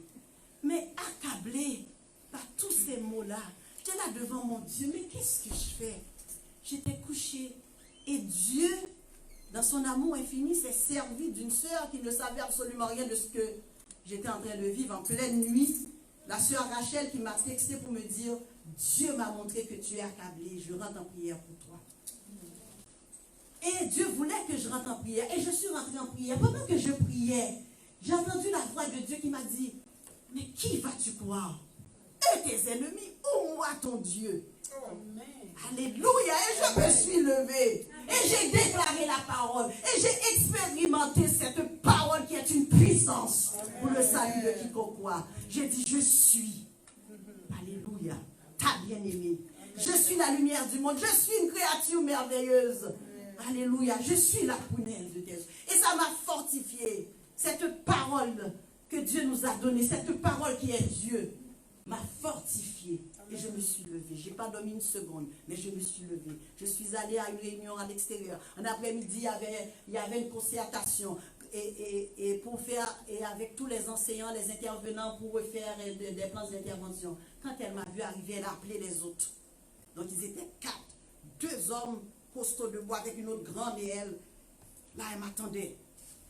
Mais accablée par tous ces mots-là. J'étais là devant mon Dieu. Mais qu'est-ce que je fais? J'étais couchée. Et Dieu, dans son amour infini, s'est servi d'une sœur qui ne savait absolument rien de ce que j'étais en train de vivre en pleine nuit. La sœur Rachel qui m'a texté pour me dire, Dieu m'a montré que tu es accablée. Je rentre en prière pour toi. Et Dieu voulait que je rentre en prière. Et je suis rentrée en prière. Pendant que je priais, j'ai entendu la voix de Dieu qui m'a dit, mais qui vas-tu croire? Et tes ennemis ou moi ton Dieu? Amen. Alléluia. Et je me suis levée. Et j'ai déclaré la parole. Et j'ai expérimenté cette parole qui est une puissance pour le salut de quiconque croit. J'ai dit, je suis. Alléluia. Ta bien-aimée. Je suis la lumière du monde. Je suis une créature merveilleuse. Alléluia. Je suis la prunelle de Dieu. Et ça m'a fortifié. Cette parole que Dieu nous a donnée, cette parole qui est Dieu, m'a fortifié. Et je me suis levée. Je n'ai pas dormi une seconde, mais je me suis levée. Je suis allée à une réunion à l'extérieur. En après-midi, il y avait une concertation. Et pour faire, et avec tous les enseignants, les intervenants, pour refaire des plans d'intervention. Quand elle m'a vu arriver, elle a appelé les autres. Donc ils étaient 4. 2 hommes costauds de bois avec une autre grande et elle. Là, elle m'attendait.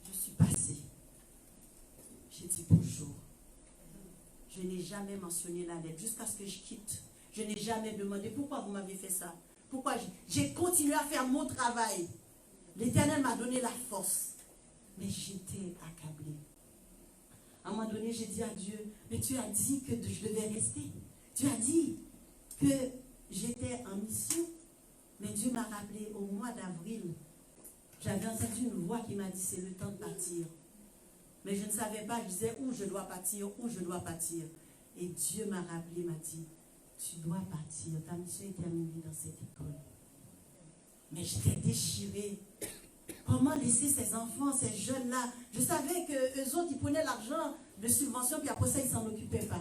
Je suis passée. J'ai dit bonjour. Je n'ai jamais mentionné la lettre jusqu'à ce que je quitte. Je n'ai jamais demandé pourquoi vous m'avez fait ça. Pourquoi j'ai continué à faire mon travail. L'Éternel m'a donné la force. Mais j'étais accablée. À un moment donné, j'ai dit à Dieu, mais tu as dit que je devais rester. Tu as dit que j'étais en mission. Mais Dieu m'a rappelé au mois d'avril. J'avais entendu une voix qui m'a dit, c'est le temps de partir. Mais je ne savais pas, je disais où je dois partir, où je dois partir. Et Dieu m'a rappelé, m'a dit, tu dois partir, ta mission est terminée dans cette école. Mais j'étais déchirée. Comment laisser ces enfants, ces jeunes-là? Je savais qu'eux autres, ils prenaient l'argent de subvention, puis après ça, ils ne s'en occupaient pas.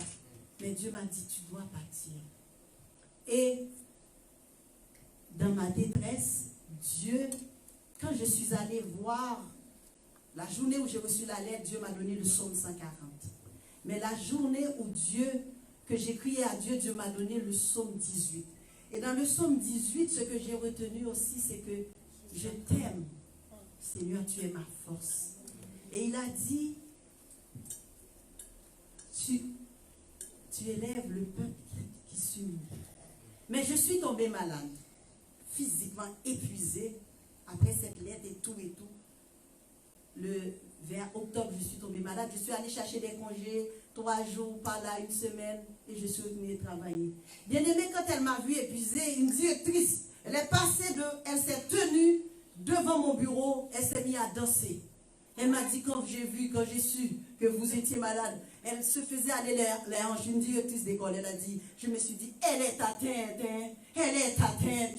Mais Dieu m'a dit, tu dois partir. Et dans ma détresse, Dieu, quand je suis allée voir, la journée où j'ai reçu la lettre, Dieu m'a donné le psaume 140. Mais la journée où que j'ai crié à Dieu, Dieu m'a donné le psaume 18. Et dans le psaume 18, ce que j'ai retenu aussi, c'est que je t'aime, Seigneur, tu es ma force. Et il a dit, tu élèves le peuple qui s'humilie. Mais je suis tombée malade, physiquement épuisée, après cette lettre et tout. Vers octobre, je suis tombée malade. Je suis allée chercher des congés, 3 jours, par là, 1 semaine, et je suis retournée travailler. Bien aimée, quand elle m'a vue épuisée, une directrice, elle s'est tenue devant mon bureau, elle s'est mise à danser. Elle m'a dit, quand j'ai su que vous étiez malade, elle se faisait aller les hanches, une directrice d'école, elle a dit, je me suis dit, elle est atteinte, hein? Elle est atteinte.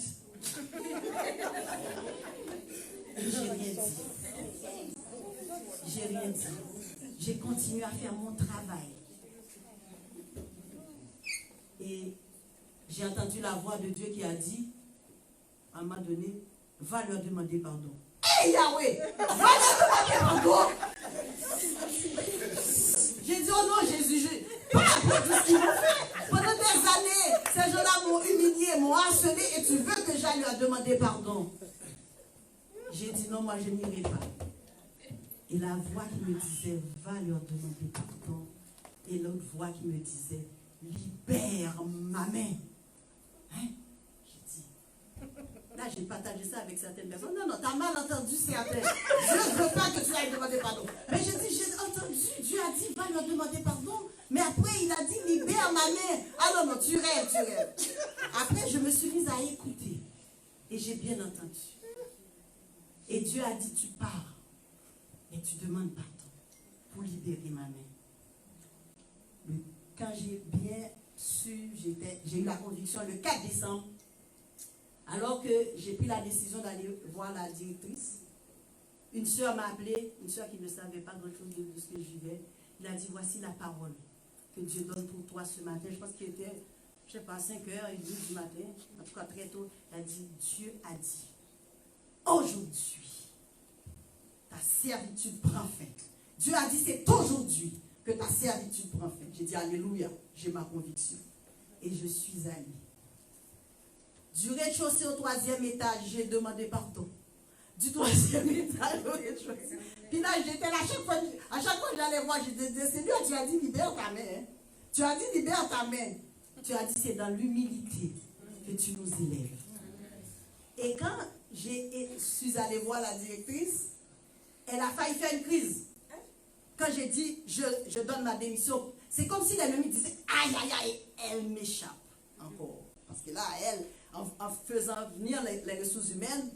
J'ai rien dit. J'ai rien dit. J'ai continué à faire mon travail. Et j'ai entendu la voix de Dieu qui a dit, à un moment donné, va leur demander pardon. Hé Yahweh, va leur demander pardon. J'ai dit, oh non Jésus, pas après tout ce qu'ils m'ont fait. Pendant des années, ces gens-là m'ont humilié, m'ont harcelé, et tu veux que j'aille leur demander pardon. J'ai dit, non, moi je n'irai pas. Et la voix qui me disait, va leur demander pardon. Et l'autre voix qui me disait, libère ma main. Hein? J'ai dit, là j'ai partagé ça avec certaines personnes. Non, t'as mal entendu certaines. Je ne veux pas que tu ailles demander pardon. Mais j'ai dit, j'ai entendu, Dieu a dit, va leur demander pardon. Mais après il a dit, libère ma main. Ah non, tu rêves. Après je me suis mise à écouter. Et j'ai bien entendu. Et Dieu a dit, tu pars. Et tu demandes pardon pour libérer ma main. Quand j'ai bien su, j'ai eu la conviction le 4 décembre, alors que j'ai pris la décision d'aller voir la directrice. Une soeur m'a appelé, une soeur qui ne savait pas grand-chose de ce que je vivais. Il a dit, voici la parole que Dieu donne pour toi ce matin. Je pense qu'il était, je ne sais pas, 5h30 du matin, en tout cas très tôt. Elle a dit, Dieu a dit, aujourd'hui, ta servitude prend fin. Dieu a dit, c'est aujourd'hui que ta servitude prend fin. J'ai dit, alléluia, j'ai ma conviction. Et je suis allée. Du rez-de-chaussée au 3e étage, j'ai demandé pardon. Du 3e étage au rez-de-chaussée. Puis là, j'étais là, à chaque fois que j'allais voir, je disais, Seigneur, tu as dit, libère ta main. Hein? Tu as dit, libère ta main. Tu as dit, c'est dans l'humilité que tu nous élèves. Et quand je suis allée voir la directrice, elle a failli faire une crise. Quand j'ai dit, je donne ma démission, c'est comme si l'ennemi disait, aïe, aïe, aïe, elle m'échappe encore. Parce que là, elle, en faisant venir les ressources humaines,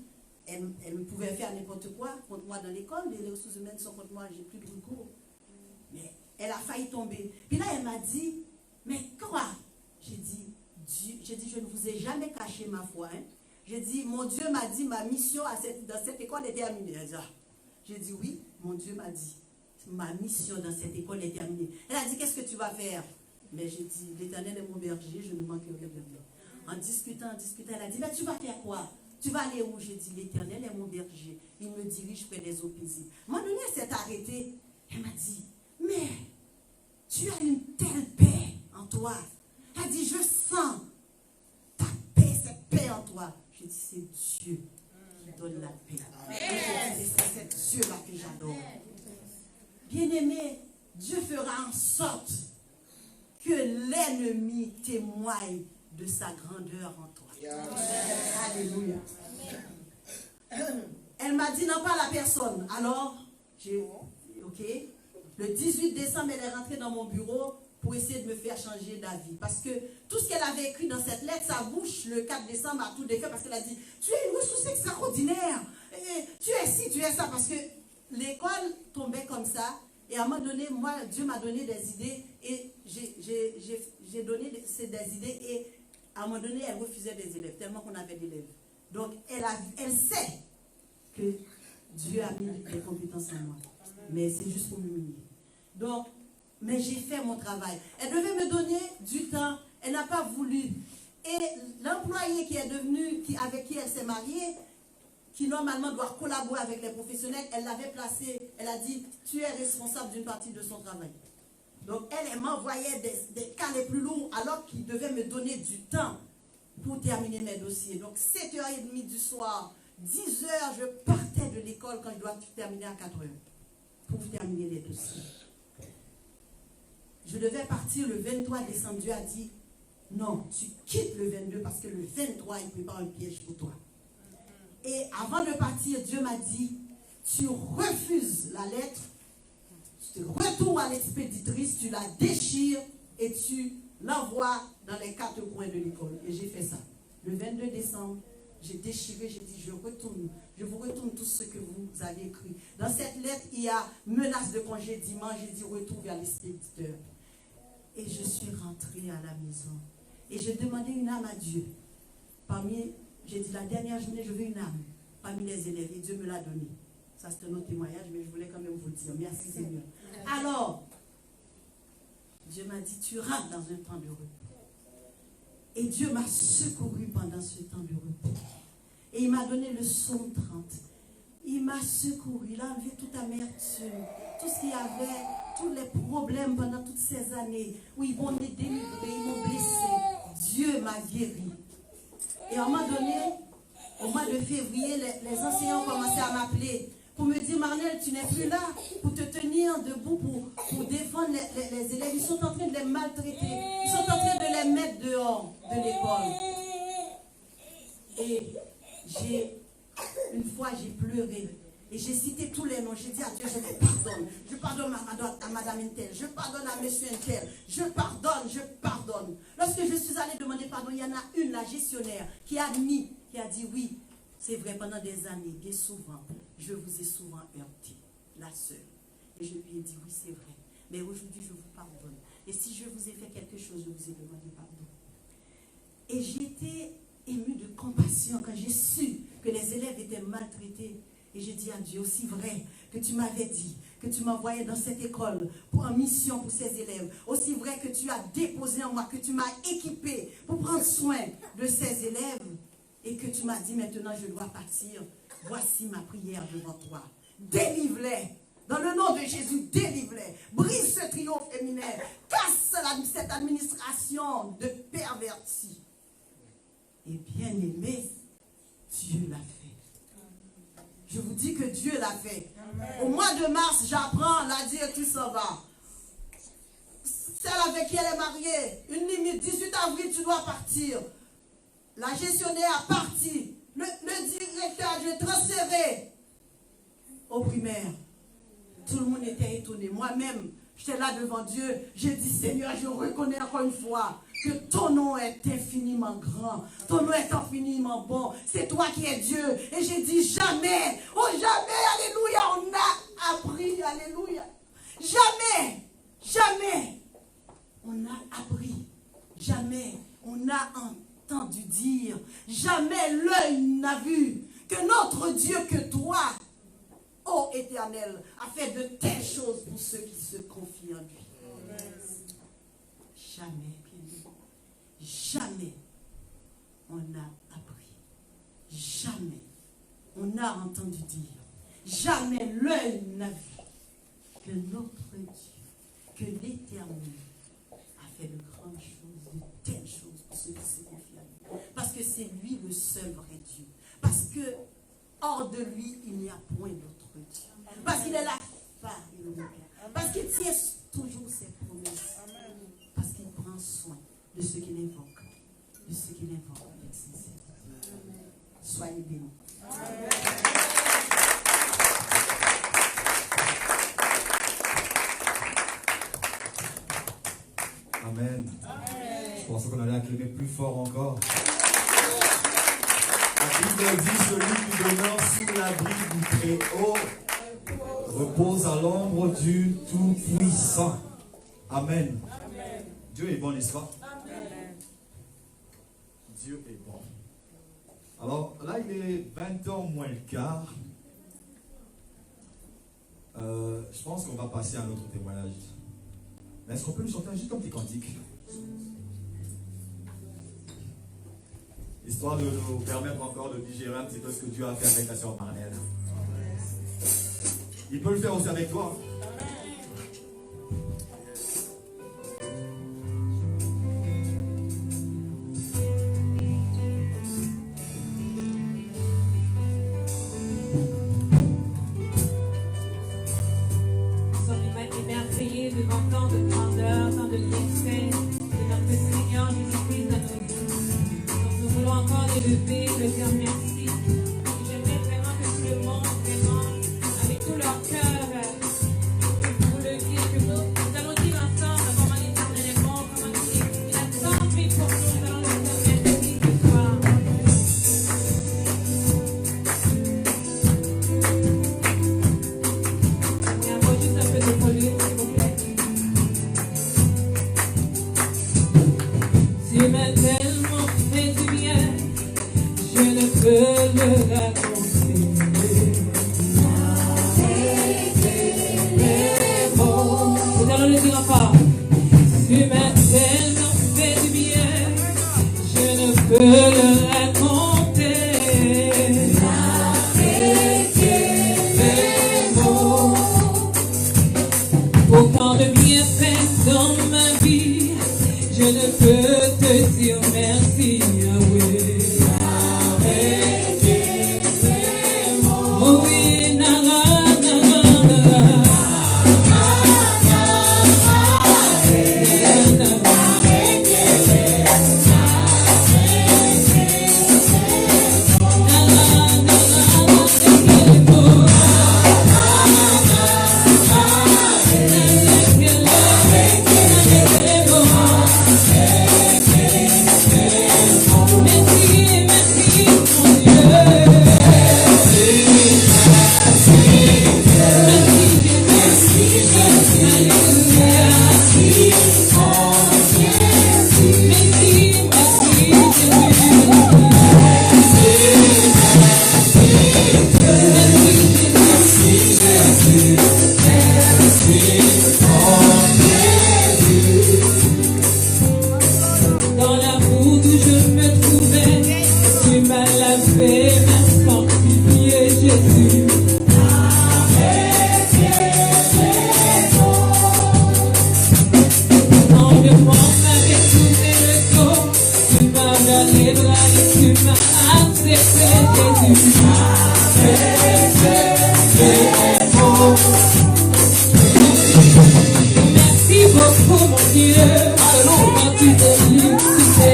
elle pouvait faire n'importe quoi contre moi dans l'école. Les ressources humaines sont contre moi, j'ai plus de recours. Mais elle a failli tomber. Puis là, elle m'a dit, mais quoi? J'ai dit, je ne vous ai jamais caché ma foi. Hein? J'ai dit, mon Dieu m'a dit, ma mission dans cette école est terminée. J'ai dit, oui, mon Dieu m'a dit, ma mission dans cette école est terminée. Elle a dit, qu'est-ce que tu vas faire? Mais j'ai dit, l'Éternel est mon berger, je ne manquerai de rien. En discutant, elle a dit, mais tu vas faire quoi? Tu vas aller où? J'ai dit, l'Éternel est mon berger. Il me dirige près des eaux paisibles. À un moment donné, elle s'est arrêtée. Elle m'a dit, mais tu as une telle paix en toi. Elle a dit, je sens ta paix, cette paix en toi. J'ai dit, c'est Dieu qui donne la paix. Et c'est ce Dieu-là que j'adore. Bien-aimé, Dieu fera en sorte que l'ennemi témoigne de sa grandeur en toi. Alléluia. Elle m'a dit, non, pas la personne. Alors, ok. Le 18 décembre, elle est rentrée dans mon bureau pour essayer de me faire changer d'avis. Parce que tout ce qu'elle avait écrit dans cette lettre, sa bouche, le 4 décembre, a tout défait. Parce qu'elle a dit, tu es une ressource extraordinaire. Tu es ci, tu es ça. Parce que l'école tombait comme ça. Et à un moment donné, moi, Dieu m'a donné des idées. Et j'ai donné des idées. Et à un moment donné, elle refusait des élèves, tellement qu'on avait d'élèves. Donc, elle sait que Dieu a mis des compétences en moi. Mais c'est juste pour m'humilier. Donc, mais j'ai fait mon travail. Elle devait me donner du temps. Elle n'a pas voulu. Et l'employé avec qui elle s'est mariée, qui normalement doit collaborer avec les professionnels, elle l'avait placé. Elle a dit, tu es responsable d'une partie de son travail. Donc, elle m'envoyait des cas les plus lourds alors qu'il devait me donner du temps pour terminer mes dossiers. Donc, 7h30 du soir, 10h, je partais de l'école quand je dois terminer à 4h pour terminer les dossiers. Je devais partir le 23 décembre. Dieu a dit, non, tu quittes le 22 parce que le 23, il prépare un piège pour toi. Et avant de partir, Dieu m'a dit, tu refuses la lettre, tu retournes à l'expéditrice, tu la déchires et tu l'envoies dans les 4 coins de l'école. Et j'ai fait ça. Le 22 décembre, j'ai déchiré, j'ai dit, je vous retourne tout ce que vous avez écrit. Dans cette lettre, il y a menace de congédiement, j'ai dit, retourne vers l'expéditeur. Et je suis rentrée à la maison. Et j'ai demandé une âme à Dieu. J'ai dit, la dernière journée, je veux une âme parmi les élèves. Et Dieu me l'a donnée. Ça, c'est un autre témoignage, mais je voulais quand même vous le dire. Merci Seigneur. Alors, Dieu m'a dit, tu rentres dans un temps de repos. Et Dieu m'a secouru pendant ce temps de repos. Et il m'a donné le psaume 30. Il m'a secouru, il a enlevé toute amertume, tout ce qu'il y avait, tous les problèmes pendant toutes ces années où ils m'ont délivré, ils m'ont blessé. Dieu m'a guéri. Et à un moment donné, au mois de février, les enseignants ont commencé à m'appeler pour me dire, Marnelle, tu n'es plus là pour te tenir debout, pour défendre les élèves. Ils sont en train de les maltraiter. Ils sont en train de les mettre dehors de l'école. Et une fois, j'ai pleuré. Et j'ai cité tous les noms. J'ai dit à Dieu, je les pardonne. Je pardonne à Madame Intel. Je pardonne à Monsieur Intel. Je pardonne, je pardonne. Lorsque je suis allée demander pardon, il y en a une, la gestionnaire, qui a admis, qui a dit oui, c'est vrai, pendant des années, bien souvent, je vous ai souvent heurté, la seule. Et je lui ai dit, oui, c'est vrai. Mais aujourd'hui, je vous pardonne. Et si je vous ai fait quelque chose, je vous ai demandé pardon. Et j'étais émue de compassion quand j'ai su que les élèves étaient maltraités. Et j'ai dit à Dieu, aussi vrai que tu m'avais dit que tu m'envoyais dans cette école pour une mission pour ces élèves, aussi vrai que tu as déposé en moi, que tu m'as équipé pour prendre soin de ces élèves, et que tu m'as dit maintenant je dois partir, voici ma prière devant toi. Délivre-les. Dans le nom de Jésus, délivre-les. Brise ce triomphe féminin. Casse cette administration de pervertis. Et bien aimé, Dieu l'a fait. Je vous dis que Dieu l'a fait. Au mois de mars, j'apprends la directrice s'en va. Celle avec qui elle est mariée, une limite, 18 avril, tu dois partir. La gestionnaire a parti. Le directeur, je l'ai transféré au primaire. Tout le monde était étonné. Moi-même, j'étais là devant Dieu. J'ai dit, Seigneur, je reconnais encore une fois que ton nom est infiniment grand. Ton nom est infiniment bon. C'est toi qui es Dieu. Et j'ai dit, jamais, oh jamais, alléluia, on a appris, alléluia. Jamais, jamais, on a appris. Jamais, on a entendu dire. Jamais l'œil n'a vu que notre Dieu, que toi, ô Éternel, a fait de telles choses pour ceux qui se confient en lui. Jamais, jamais on a appris. Jamais on a entendu dire. Jamais l'œil n'a vu que notre Dieu, que l'Éternel a fait de grandes choses, de telles choses pour ceux qui se confient en lui. Parce que c'est lui le seul vrai Dieu. Parce que hors de lui, il n'y a point d'autre Dieu. Parce qu'il est l'alpha et l'oméga. Parce qu'il tient toujours ses promesses. Parce qu'il prend soin de ceux qui l'invoquent. De ceux qui l'invoquent avec sincérité. Soyez bénis. Amen. Je pensais qu'on allait acclamer plus fort encore. La Bible dit, celui qui demeure sous l'abri du Très-Haut repose à l'ombre du Tout-Puissant. Amen. Amen. Dieu est bon, n'est-ce pas? Amen. Dieu est bon. Alors là, il est 20h moins le quart. Je pense qu'on va passer à notre témoignage. Mais est-ce qu'on peut nous chanter juste un petit cantique? Histoire de nous permettre encore de digérer un petit peu ce que Dieu a fait avec la sœur Marnelle. Il peut le faire aussi avec toi. Nous sommes émerveillés devant tant de grandeur, tant de bienfaits de notre Seigneur Jésus-Christ dans nos vies. Donc nous voulons encore l'élever, le dire merci. Et j'aimerais vraiment que tout le monde, vraiment, avec tout leur cœur, vous le dire, que nous allons dire ensemble comment l'Éternel est bon, comment il a tant fait pour nous. Nous allons le dire merci ce soir. Et encore juste un peu de volume, s'il vous plaît. Tu m'as tellement fait du bien, je ne peux le raconter. Nous allons le dire encore. Tu m'as tellement fait du bien, je ne peux le raconter. Autant de bienfaits dans ma vie, je ne peux te dire merci, Yahweh. Oh oui, na na na na na.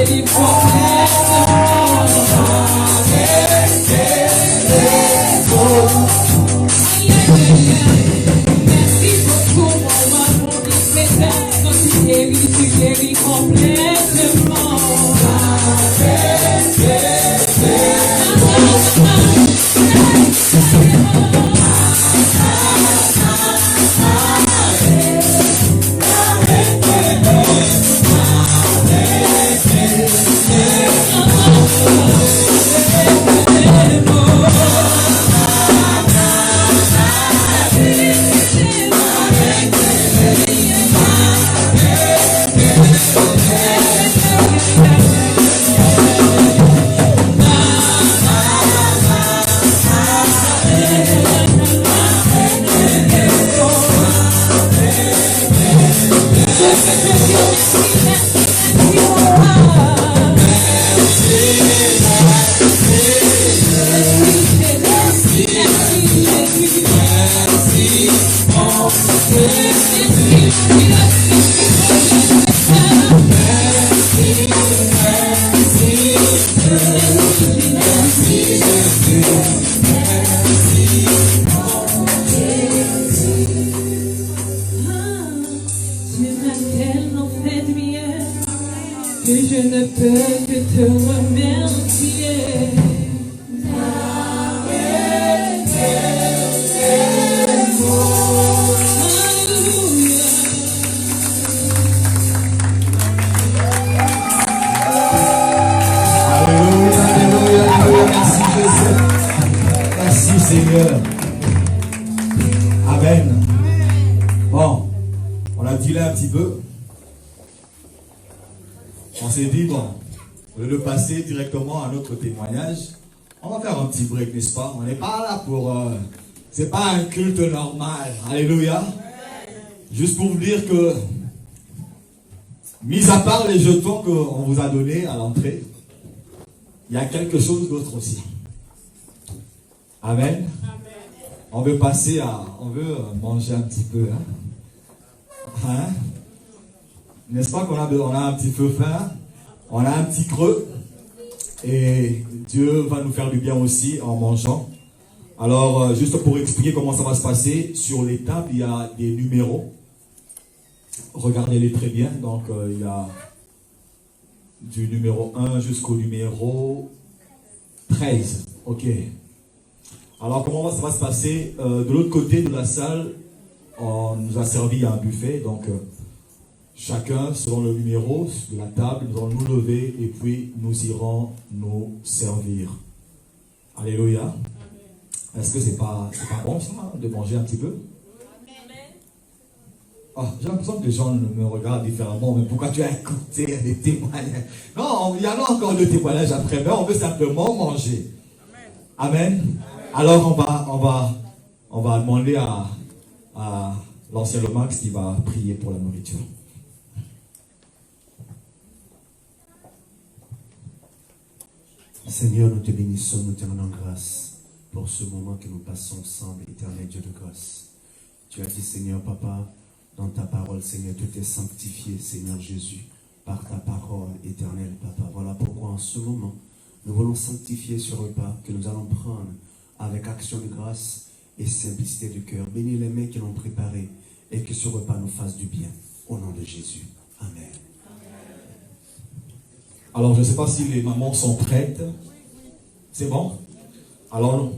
guéris Merci beaucoup, mon Dieu, quand tu guéris complètement. Je ne peux que te remercier. Alléluia, alléluia, alléluia. Merci Jésus. Merci Seigneur. Amen. Bon, on a dit là un petit peu. On s'est dit, bon, au lieu de passer directement à notre témoignage, on va faire un petit break, n'est-ce pas? On n'est pas là pour... c'est pas un culte normal. Alléluia. Juste pour vous dire que, mis à part les jetons qu'on vous a donnés à l'entrée, il y a quelque chose d'autre aussi. Amen. On veut passer à... On veut manger un petit peu. Hein? N'est-ce pas qu'on a un petit peu faim? On a un petit creux. Et Dieu va nous faire du bien aussi en mangeant. Alors, juste pour expliquer comment ça va se passer, sur les tables, il y a des numéros. Regardez-les très bien. Donc, il y a du numéro 1 jusqu'au numéro 13. Ok. Alors, comment ça va se passer? De l'autre côté de la salle, on nous a servi un buffet. Donc, chacun, selon le numéro de la table, nous allons nous lever et puis nous irons nous servir. Alléluia. Est-ce que c'est pas bon ça, de manger un petit peu? Ah, j'ai l'impression que les gens me regardent différemment. Mais pourquoi tu as écouté des témoignages? Non, il y en a encore deux témoignages après, mais on veut simplement manger. Amen. Alors on va demander à l'ancien Lomax qui va prier pour la nourriture. Seigneur, nous te bénissons, nous te rendons grâce pour ce moment que nous passons ensemble, éternel Dieu de grâce. Tu as dit, Seigneur Papa, dans ta parole, Seigneur, tout est sanctifié, Seigneur Jésus, par ta parole éternelle, Papa. Voilà pourquoi en ce moment, nous voulons sanctifier ce repas que nous allons prendre avec action de grâce et simplicité de cœur. Bénis les mains qui l'ont préparé et que ce repas nous fasse du bien. Au nom de Jésus. Amen. Alors, je ne sais pas si les mamans sont prêtes. C'est bon? Alors,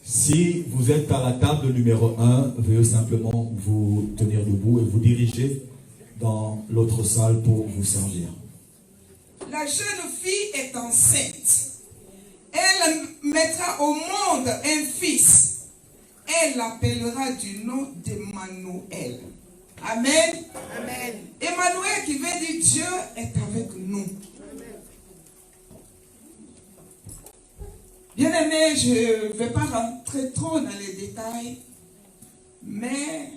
si vous êtes à la table numéro 1, veuillez simplement vous tenir debout et vous diriger dans l'autre salle pour vous servir. La jeune fille est enceinte. Elle mettra au monde un fils. Elle l'appellera du nom d'Emmanuel. Amen. Amen. Emmanuel qui veut dire Dieu est avec nous. Bien-aimé, je ne vais pas rentrer trop dans les détails, mais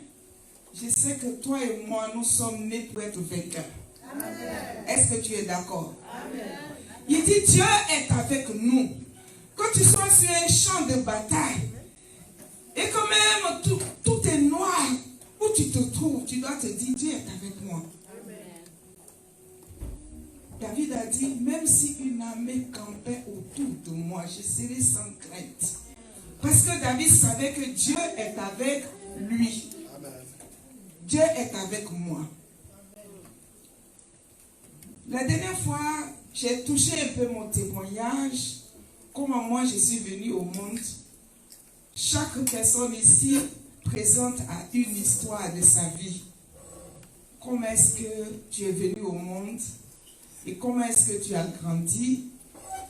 je sais que toi et moi, nous sommes nés pour être vainqueurs. Est-ce que tu es d'accord? Il dit Dieu est avec nous. Quand tu sois sur un champ de bataille, et quand même tout est noir, où tu te trouves, tu dois te dire Dieu est avec moi. David a dit, même si une armée campait autour de moi, je serais sans crainte. Parce que David savait que Dieu est avec lui. Dieu est avec moi. La dernière fois, j'ai touché un peu mon témoignage, comment moi je suis venue au monde. Chaque personne ici présente à une histoire de sa vie. Comment est-ce que tu es venu au monde et comment est-ce que tu as grandi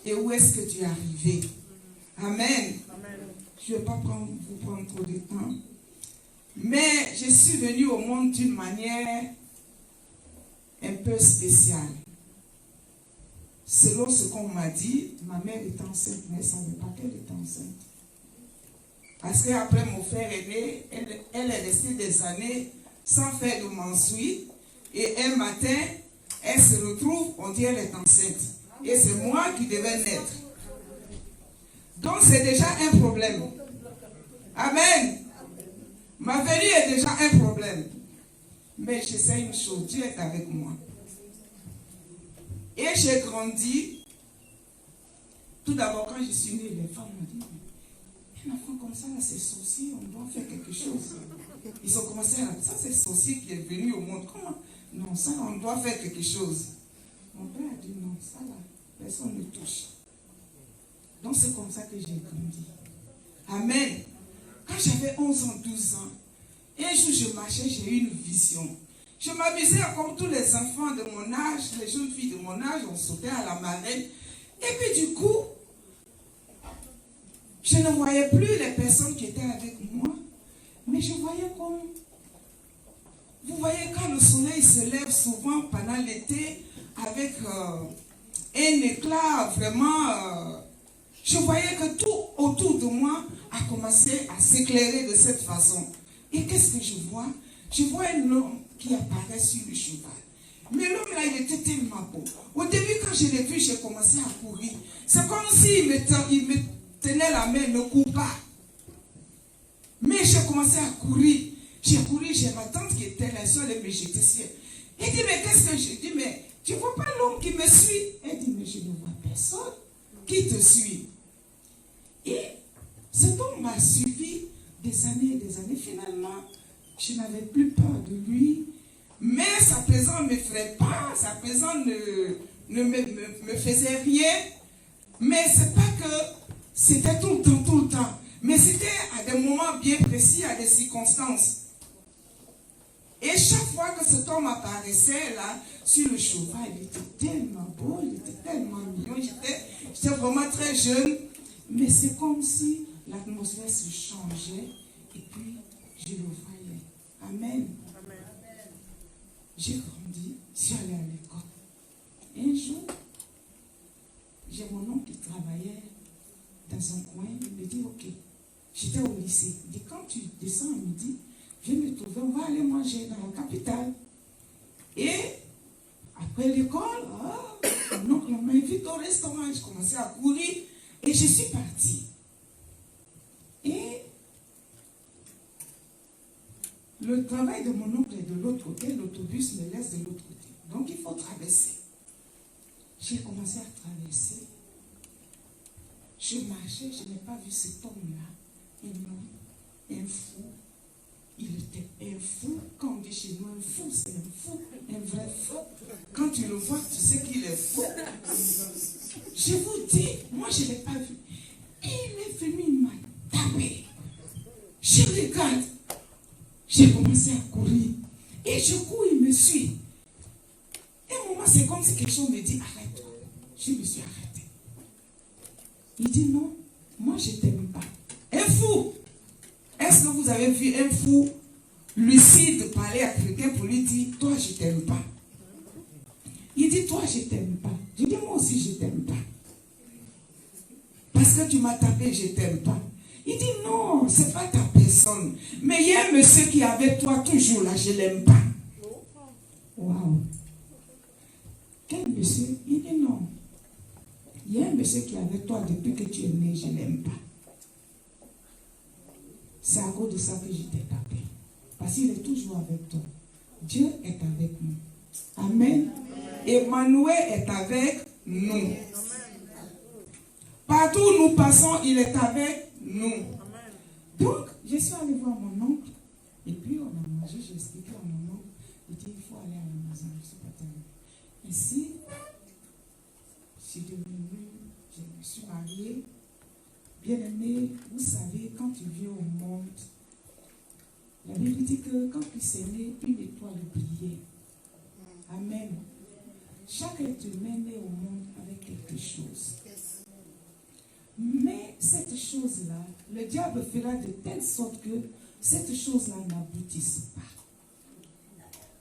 et où est-ce que tu es arrivé. Amen. Je ne vais pas vous prendre trop de temps. Mais je suis venue au monde d'une manière un peu spéciale. Selon ce qu'on m'a dit, ma mère est enceinte, mais elle ne savait pas qu'elle était enceinte. Parce qu'après mon frère est né, elle est restée des années sans faire de menstrues. Et un matin, elle se retrouve, on dit elle est enceinte. Et c'est moi qui devais naître. Donc c'est déjà un problème. Amen. Ma venue est déjà un problème. Mais je sais une chose, Dieu est avec moi. Et j'ai grandi. Tout d'abord, quand je suis née, les femmes m'ont dit, un enfant comme ça, c'est sorcier, on doit faire quelque chose. Ils ont commencé à dire, ça c'est sorcier qui est venu au monde. Comment? Non, ça, on doit faire quelque chose. Mon père a dit, non, ça là, personne ne touche. Donc c'est comme ça que j'ai grandi. Amen. Quand j'avais 11 ans, 12 ans, un jour je marchais, j'ai eu une vision. Je m'amusais comme tous les enfants de mon âge, les jeunes filles de mon âge, on sautait à la marée. Et puis du coup, je ne voyais plus les personnes qui étaient avec moi, mais je voyais comme... Vous voyez, quand le soleil se lève souvent pendant l'été, avec un éclat vraiment... je voyais que tout autour de moi a commencé à s'éclairer de cette façon. Et qu'est-ce que je vois? Je vois un homme qui apparaît sur le cheval. Mais l'homme là, il était tellement beau. Au début, quand je l'ai vu, j'ai commencé à courir. C'est comme s'il me tenait la main, ne cours pas. Mais j'ai commencé à courir. J'ai couru, j'ai ma tante qui était là, elle allait me jeter sur elle. Elle dit, mais qu'est-ce que je dis? Mais tu ne vois pas l'homme qui me suit? Elle dit, mais je ne vois personne qui te suit. Et cet homme m'a suivi des années et des années. Finalement, je n'avais plus peur de lui. Mais sa présence ne m'effraie pas, sa présence ne me faisait rien. Mais c'est pas que c'était tout le temps. Mais c'était à des moments bien précis, à des circonstances. Et chaque fois que cet homme apparaissait là, sur le cheval, il était tellement beau, il était tellement mignon. J'étais vraiment très jeune. Mais c'est comme si l'atmosphère se changeait et puis je le voyais. Amen. J'ai grandi, je suis allée à l'école. Un jour, j'ai mon oncle qui travaillait dans un coin. Il me dit, ok, j'étais au lycée. Il dit, quand tu descends à midi, viens me trouver, on va aller manger dans la capitale. Et après l'école, mon oncle m'a invité au restaurant. Je commençais à courir et je suis partie. Et le travail de mon oncle est de l'autre côté, l'autobus me laisse de l'autre côté. Donc il faut traverser. J'ai commencé à traverser. Je marchais, je n'ai pas vu cet homme-là. Un homme, un fou. Il était un fou. Quand on dit chez nous un fou, c'est un fou, un vrai fou. Quand tu le vois, tu sais qu'il est fou. Je vous dis, moi je ne l'ai pas vu. Il est venu, il m'a tapé. Je regarde. J'ai commencé à courir. Et je cours, il me suit. Et un moment, c'est comme si quelque chose me dit, arrête-toi. Je me suis arrêtée. Il dit, non, moi je ne t'aime pas. Un fou. Est-ce que vous avez vu un fou lucide parler à quelqu'un pour lui dire, toi je ne t'aime pas? Il dit, toi je ne t'aime pas. Je dis, moi aussi je ne t'aime pas. Parce que tu m'as tapé, je ne t'aime pas. Il dit, non, ce n'est pas ta personne. Mais il y a un monsieur qui est avec toi toujours là, je ne l'aime pas. Waouh. Quel monsieur? Il dit, non. Il y a un monsieur qui est avec toi depuis que tu es né, je ne l'aime pas. C'est à cause de ça que je t'ai tapé. Parce qu'il est toujours avec toi. Dieu est avec nous. Amen. Emmanuel est avec nous. Partout où nous passons, il est avec nous. Donc, je suis allée voir mon oncle. Et puis, on a mangé. J'ai expliqué à mon oncle. Il dit, il faut aller à la maison. Je ne suis pas tellement. Ici, je suis devenue, je me suis mariée. Bien-aimé, vous savez, quand tu viens au monde, la Bible dit que quand tu es né, une étoile brillait. Amen. Chaque être humain naît au monde avec quelque chose. Mais cette chose-là, le diable fera de telle sorte que cette chose-là n'aboutisse pas.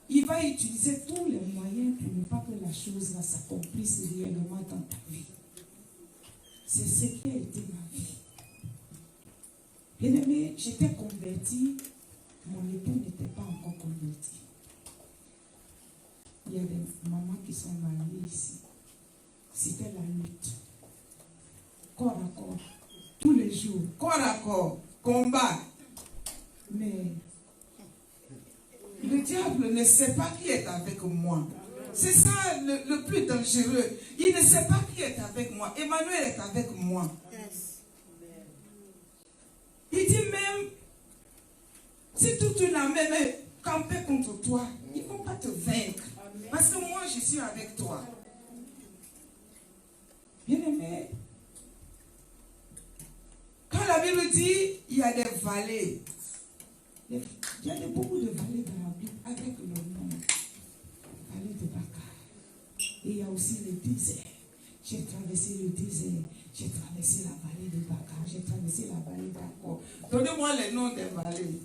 Il va utiliser tous les moyens pour ne pas que la chose-là s'accomplisse réellement dans ta vie. C'est ce qui a été ma vie. Bien-aimé, j'étais convertie, mon époux n'était pas encore converti. Il y a des mamans qui sont mariées ici. C'était la lutte. Corps à corps. Tous les jours. Corps à corps. Combat. Mais le diable ne sait pas qui est avec moi. C'est ça le plus dangereux. Il ne sait pas qui est avec moi. Emmanuel est avec moi. Il dit même, si toute une armée est campée contre toi, ils ne vont pas te vaincre. Parce que moi, je suis avec toi. Bien-aimé, quand la Bible dit, il y a des vallées. Il y a beaucoup de vallées dans la Bible avec le nom. Vallée de Bakar. Et il y a aussi le désert. J'ai traversé le désert. J'ai traversé la vallée de Bakar. J'ai traversé la vallée d'Akor. Donnez-moi les noms des vallées.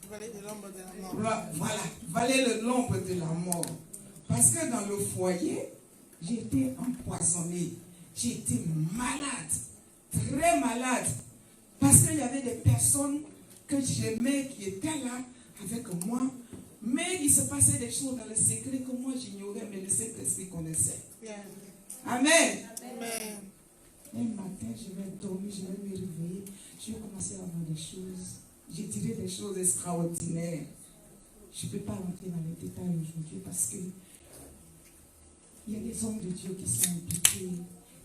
Vallée de l'ombre de la mort. Voilà, vallée de l'ombre de la mort. Parce que dans le foyer, j'étais empoisonnée. J'étais malade. Très malade. Parce qu'il y avait des personnes que j'aimais qui étaient là avec moi. Mais il se passait des choses dans le secret que moi j'ignorais, mais le Saint-Esprit connaissait. Yeah. Amen. Amen. Un matin, je vais dormir, je vais me réveiller. Je vais commencer à voir des choses. J'ai tiré des choses extraordinaires. Je ne peux pas rentrer dans les détails aujourd'hui parce que il y a des hommes de Dieu qui sont impliqués.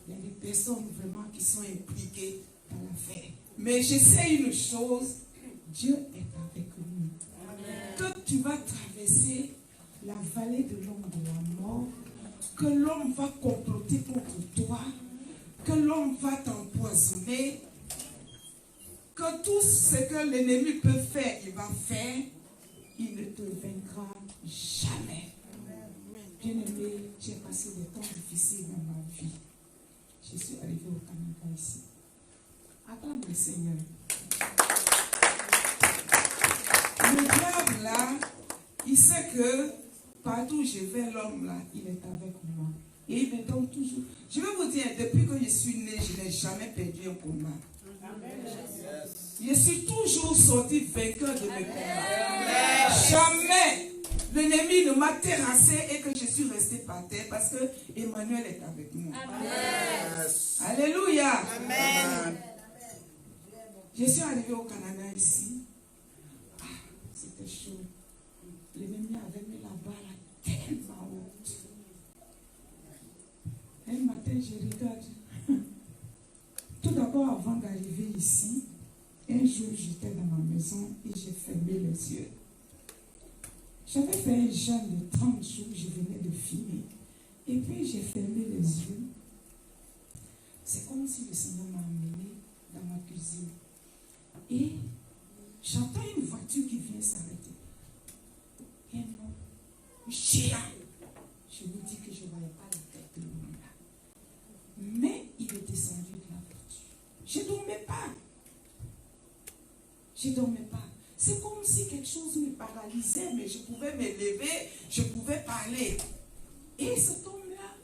Il y a des personnes vraiment qui sont impliquées dans l'affaire. Mais je sais une chose, Dieu est avec nous. Amen. Que tu vas traverser la vallée de l'ombre de la mort, que l'homme va comploter contre toi, que l'homme va t'empoisonner, que tout ce que l'ennemi peut faire, il va faire, il ne te vaincra jamais. Bien-aimé, j'ai passé des temps difficiles dans ma vie. Je suis arrivée au Canada ici. Attends le Seigneur. Le diable là, il sait que partout où je vais, l'homme là, il est avec moi. Et il me donne toujours. Je vais vous dire, depuis que je suis né, je n'ai jamais perdu un combat. Je suis toujours sorti vainqueur de mes combats. Jamais l'ennemi ne m'a terrassé et que je suis resté par terre parce que Emmanuel est avec moi. Amen. Alléluia. Amen. Je suis arrivé au Canada ici. Ah, c'était chaud. L'ennemi avait mis la balle tellement haute. Un matin, je regarde. Tout d'abord, avant d'arriver ici, un jour, j'étais dans ma maison et j'ai fermé les yeux. J'avais fait un jeûne de 30 jours, je venais de finir. Et puis, j'ai fermé les yeux. C'est comme si le Seigneur m'a amené dans ma cuisine. Et j'entends une voiture qui vient s'arrêter. Un homme géant. Je vous dis que je ne voyais pas la tête de l'homme là. Mais il est descendu de la voiture. Je ne dormais pas. Je ne dormais pas. C'est comme si quelque chose me paralysait, mais je pouvais me lever, je pouvais parler. Et cet homme-là,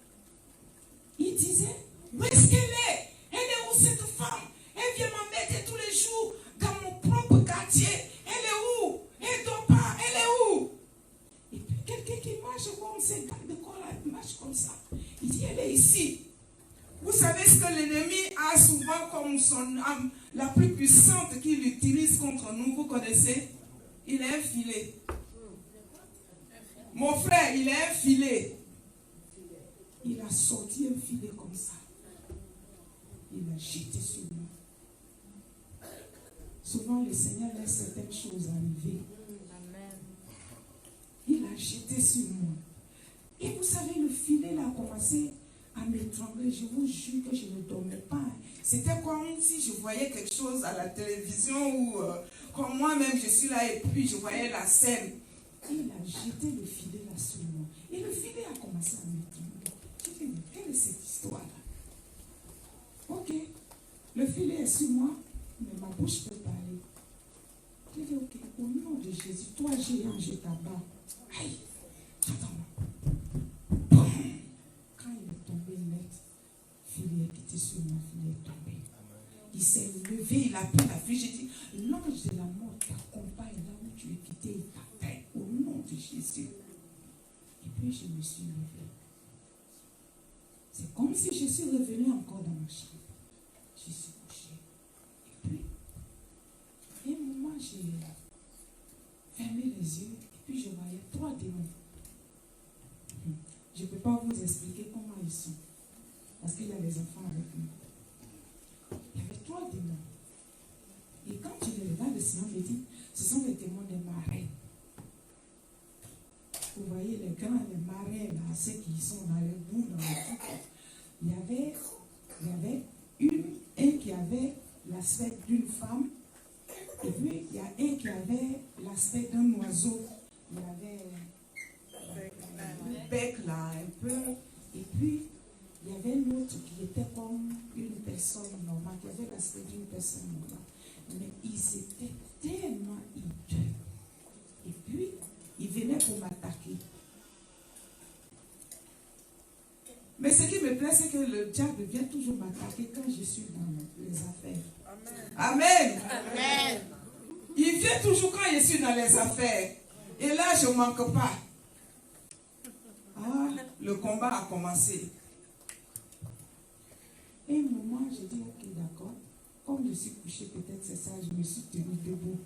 il disait, où est-ce qu'elle est? Elle est où cette femme? Elle vient m'embêter tous les jours dans mon propre quartier. Elle est où? Elle ne dort pas. Elle est où? Et puis quelqu'un qui marche comme ces gardes de corps là, il marche comme ça. Il dit, elle est ici. Vous savez ce que l'ennemi a souvent comme son âme la plus puissante qu'il utilise contre nous, vous connaissez? Il est un filet. Mon frère, il est un filet. il a sorti un filet comme ça. Il a jeté sur moi. Souvent, le Seigneur laisse certaines choses arriver. Il a jeté sur moi. Et vous savez, le filet là, a commencé à m'étrangler. Je vous jure que je ne dormais pas. C'était comme si je voyais quelque chose à la télévision ou comme moi-même je suis là et puis je voyais la scène. Et il a jeté le filet là sur moi. Et le filet a commencé à m'étrangler. J'ai dit, mais quelle est cette histoire-là? Ok, le filet est sur moi, mais ma bouche peut parler. J'ai dit, ok, au nom de Jésus, toi géant, je t'abats. Aïe, attends-moi. Quand il est tombé net, le filet est quitté sur moi, le filet est tombé. Il s'est levé, il a pris la fille. J'ai dit, l'ange de la mort t'accompagne là où tu es quitté, il t'appelle au nom de Jésus. Et puis je me suis levée. C'est comme si je suis revenue encore dans ma chambre. Je suis couchée. Et puis, à un moment, j'ai fermé les yeux et puis je voyais 3 démons. Je ne peux pas vous expliquer comment ils sont. Parce qu'il y a les enfants avec nous. Il y avait 3 démons. Et quand tu les regardes, le Seigneur me dit, ce sont les démons des marais. Vous voyez les grands, les marais, là, ceux qui sont dans les bouts, dans les trucs. Il y avait un qui avait l'aspect d'une femme. Et puis, il y a un qui avait l'aspect d'un oiseau. Il avait le bec là, un peu. Et puis, il y avait un autre qui était comme une personne normale, qui avait l'aspect d'une personne normale. Mais ils étaient tellement hideux. Et puis, ils venaient pour m'attaquer. Mais ce qui me plaît, c'est que le diable vient toujours m'attaquer quand je suis dans les affaires. Amen. Amen. Il vient toujours quand je suis dans les affaires. Et là, je ne manque pas. Ah, le combat a commencé. Et un moment, j'ai dit, ok, d'accord. Comme je suis couché, peut-être c'est ça, je me suis tenue debout.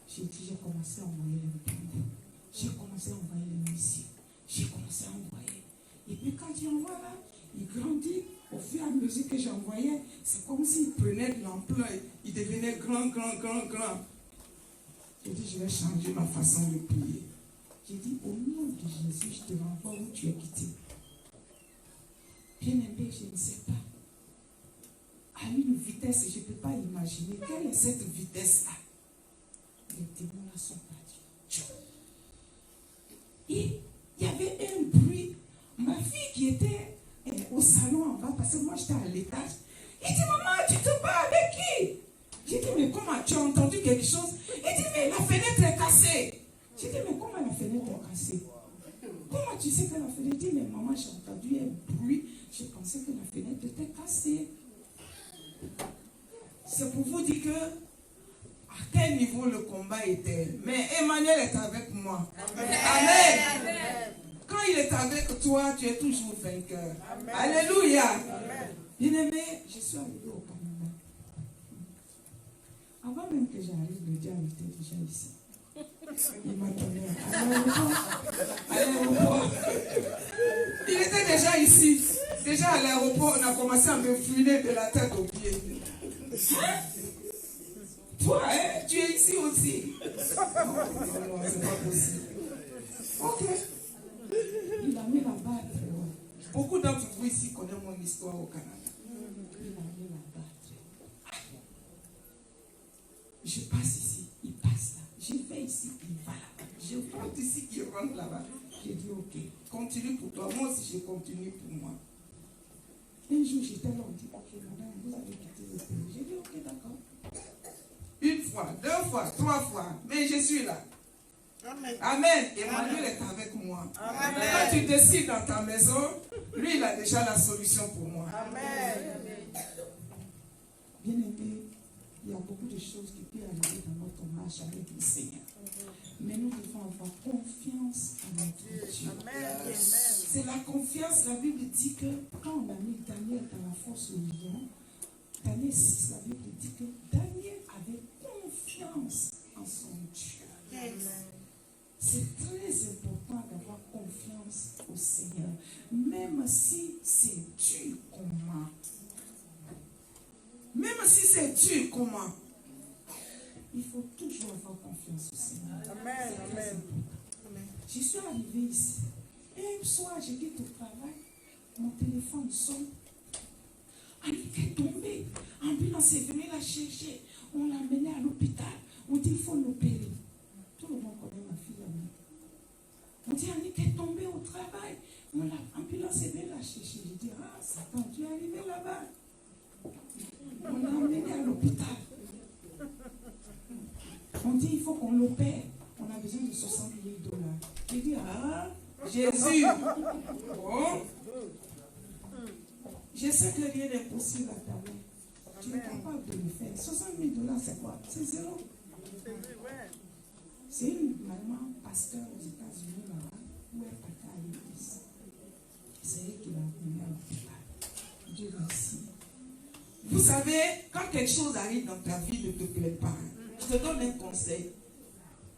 J'ai dit, j'ai commencé à envoyer les bambous. J'ai commencé à envoyer les missiles. J'ai commencé à envoyer. Et puis quand il envoie là, il grandit. Au fur et à mesure que j'envoyais, c'est comme s'il prenait de l'ampleur. Il devenait grand. J'ai dit, je vais changer ma façon de prier. J'ai dit, au nom de Jésus, je te renvoie où tu es quitté. Bien aimé, je ne sais pas. À une vitesse, je ne peux pas imaginer. Quelle est cette vitesse-là? Les démons là sont partis. Et il y avait un bruit. Ma fille qui était au salon en bas, parce que moi j'étais à l'étage, elle dit, maman, tu te bats avec qui? J'ai dit, mais comment, tu as entendu quelque chose? Elle dit, mais la fenêtre est cassée. J'ai dit, mais comment la fenêtre est cassée? Comment tu sais que la fenêtre? Elle dit, mais maman, j'ai entendu un bruit. J'ai pensé que la fenêtre était cassée. C'est pour vous dire que à quel niveau le combat était. Mais Emmanuel est avec moi. Amen. Amen. Quand il est avec toi, tu es toujours vainqueur. Amen. Alléluia. Bien-aimé, je suis arrivé au Canada. Avant même que j'arrive, le diable était déjà ici. Il m'a donné à l'aéroport. Il était déjà ici. Déjà à l'aéroport, on a commencé à me fouiner de la tête aux pieds. Toi, hein, tu es ici aussi. Non, c'est pas possible. Ok. Il a mis la barre très haut. Beaucoup d'entre vous ici connaissent mon histoire au Canada. Il a mis la barre très haut. Je passe ici, il passe là. Je vais ici, il va là. Je rentre ici, il rentre là-bas. J'ai dit, ok, continue pour toi. Moi aussi, je continue pour moi. Un jour, j'étais là, on dit, ok, madame, vous avez quitté le pays. J'ai dit, ok, d'accord. 1 fois, 2 fois, 3 fois, mais je suis là. Amen. Amen. Emmanuel est avec moi. Amen. Quand tu décides dans ta maison, lui, il a déjà la solution pour moi. Amen. Bien aimé, il y a beaucoup de choses qui peuvent arriver dans notre marche avec le Seigneur. Mais nous devons avoir confiance en notre Dieu. Amen. C'est la confiance. La Bible dit que quand on a mis Daniel dans la fosse au lion, Daniel 6, la Bible dit que Daniel avait confiance en son Dieu. Amen. C'est très important d'avoir confiance au Seigneur. même si c'est dur comment, même si c'est dur comment, il faut toujours avoir confiance au Seigneur. Amen. Amen. Je suis arrivée ici. Et un soir, je quitte au travail. Mon téléphone sonne. Annick est tombée. Ambulance est venue la chercher. On l'a emmenée à l'hôpital. On dit qu'il faut l'opérer. Tout le monde connaît ma fille. On dit Annick est tombée au travail. L'ambulance est venue la chercher. Je dis, ah, Satan, tu es arrivé là-bas. On l'a emmenée à l'hôpital. On dit il faut qu'on l'opère. On a besoin de 60 000 $. Je dis, ah, Jésus. Bon. Je sais que rien n'est possible à ta main. Tu es capable de le faire. 60 000 $, c'est quoi? C'est zéro. C'est une maman pasteur aux États-Unis là-bas où elle partait à l'église. C'est elle qui l'a amenée à l'hôpital. Dieu merci. Vous savez, quand quelque chose arrive dans ta vie, ne te plaît pas. Je te donne un conseil.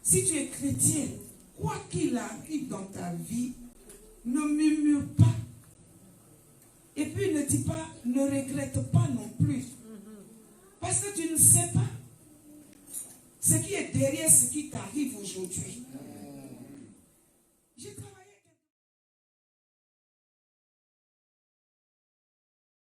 Si tu es chrétien, quoi qu'il arrive dans ta vie, ne murmure pas. Et puis ne dis pas, ne regrette pas non plus. Parce que tu ne sais pas ce qui est derrière ce qui t'arrive aujourd'hui.